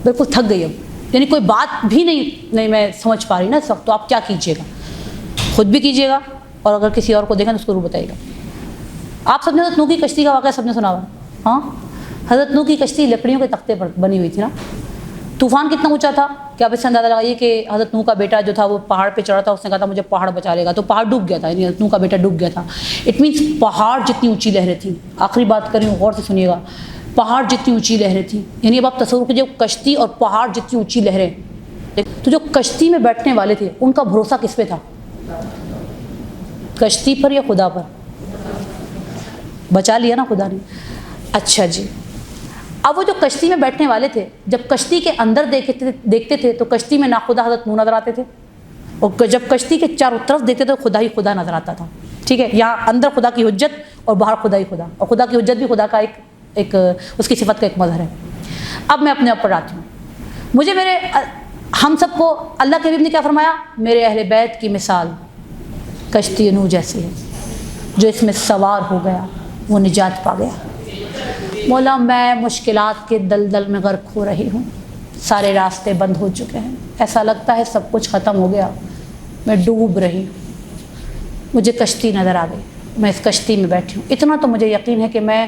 بالکل تھک گئی، اب یعنی کوئی بات بھی نہیں میں سمجھ پا رہی نا اس وقت، تو آپ کیا کیجیے گا؟ خود بھی کیجیے گا، اور اگر کسی اور کو دیکھیں تو اس کو ضرور بتائیے گا. آپ سب نے حضرت نوح کی کشتی کا واقعہ سب نے سنا ہوا. ہاں، حضرت نوح کی کشتی لکڑیوں کے تختے پر بنی ہوئی تھی نا. طوفان کتنا اونچا تھا کہ آپ اس سے اندازہ لگائیے کہ حضرت نوح کا بیٹا جو تھا وہ پہاڑ پہ چڑھا تھا، اس نے کہا تھا مجھے پہاڑ بچا لے گا، تو پہاڑ ڈوب گیا تھا، یعنی حضرت نوح کا بیٹا ڈوب گیا تھا. اٹ مینس پہاڑ جتنی اونچی لہریں تھیں. آخری بات کر رہی ہوں، غور سے سنیے گا. پہاڑ جتنی اونچی لہریں تھیں، یعنی اب آپ تصور کیجیے کشتی اور پہاڑ جتنی اونچی لہریں. تو جو کشتی میں بیٹھنے والے تھے ان کا بھروسہ کس پہ تھا؟ کشتی پر یا خدا پر؟ بچا لیا نا خدا نے. اچھا جی، اب وہ جو کشتی میں بیٹھنے والے تھے جب کشتی کے اندر دیکھتے تھے تو کشتی میں ناخدا حضرت نوح نظر آتے تھے، اور جب کشتی کے چاروں طرف دیکھتے تھے خدا ہی خدا نظر آتا تھا. ٹھیک ہے، یہاں اندر خدا کی حجت اور باہر خدا ہی خدا، اور خدا کی حجت بھی خدا کا ایک اس کی صفت کا ایک مظہر ہے. اب میں اپنے اوپر آتی ہوں. مجھے ہم سب کو اللہ کے حبیب نے کیا فرمایا؟ میرے اہل بیت کی مثال کشتی نوح جیسی ہے، جو اس میں سوار ہو گیا وہ نجات پا گیا. مولا میں مشکلات کے دلدل میں غرق ہو رہی ہوں، سارے راستے بند ہو چکے ہیں، ایسا لگتا ہے سب کچھ ختم ہو گیا، میں ڈوب رہی ہوں. مجھے کشتی نظر آ گئی، میں اس کشتی میں بیٹھی ہوں. اتنا تو مجھے یقین ہے کہ میں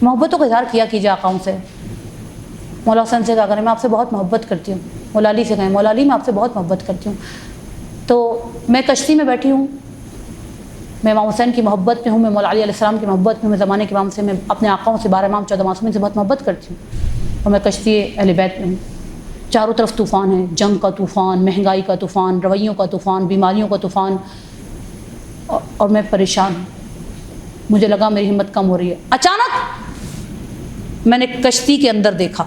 محبتوں کا اظہار کیا کیجیے آقاؤں سے. مولا حسن سے کہا کریں میں آپ سے بہت محبت کرتی ہوں. مولا علی سے کہیں مولا علی میں آپ سے بہت محبت کرتی ہوں. تو میں کشتی میں بیٹھی ہوں، میں امام حسین کی محبت میں ہوں، میں مولا علی علیہ السلام کی محبت میں ہوں، میں زمانے کے امام سے، میں اپنے آقاؤں سے 12 امام 14 معصومین سے بہت محبت کرتی ہوں، اور میں کشتی اہل بیت میں ہوں. چاروں طرف طوفان ہے، جنگ کا طوفان، مہنگائی کا طوفان، رویوں کا طوفان، بیماریوں کا طوفان، اور میں پریشان ہوں. مجھے لگا میری ہمت کم ہو رہی ہے. اچانک میں نے کشتی کے اندر دیکھا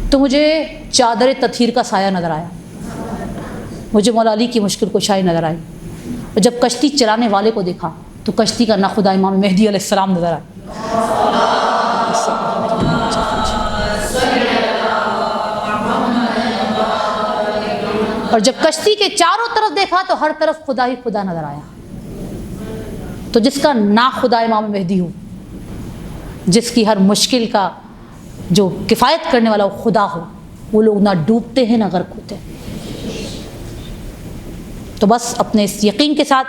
تو مجھے چادر تطہیر کا سایہ نظر آیا، مجھے مولا علی کی مشکل کشائی نظر آئی. اور جب کشتی چلانے والے کو دیکھا تو کشتی کا ناخدا امام مہدی علیہ السلام نظر آیا. اور جب کشتی کے چاروں طرف دیکھا تو ہر طرف خدا ہی خدا نظر آیا. تو جس کا ناخدا امام مہدی ہو، جس کی ہر مشکل کا جو کفایت کرنے والا وہ خدا ہو، وہ لوگ نہ ڈوبتے ہیں نہ غرق ہوتے ہیں. تو بس اپنے اس یقین کے ساتھ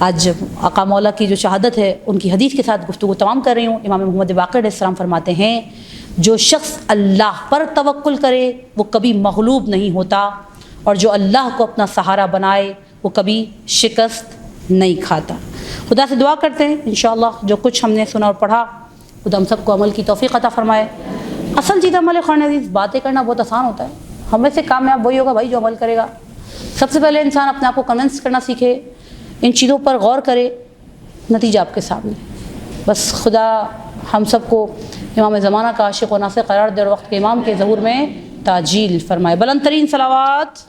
آج آقا مولا کی جو شہادت ہے ان کی حدیث کے ساتھ گفتگو تمام کر رہی ہوں. امام محمد باقر علیہ السلام فرماتے ہیں جو شخص اللہ پر توکل کرے وہ کبھی مغلوب نہیں ہوتا، اور جو اللہ کو اپنا سہارا بنائے وہ کبھی شکست نہیں کھاتا. خدا سے دعا کرتے ہیں انشاءاللہ جو کچھ ہم نے سنا اور پڑھا خدا ہم سب کو عمل کی توفیق عطا فرمائے. اصل چیز عمل قرآن عزیز، باتیں کرنا بہت آسان ہوتا ہے، ہمیں سے کامیاب وہی ہوگا بھائی جو عمل کرے گا. سب سے پہلے انسان اپنے آپ کو کنونس کرنا سیکھے، ان چیزوں پر غور کرے، نتیجہ آپ کے سامنے. بس خدا ہم سب کو امام زمانہ کا عاشق و ناصر قرار دے اور وقت کے امام کے ظہور میں تاجیل فرمائے. بلند ترین صلوات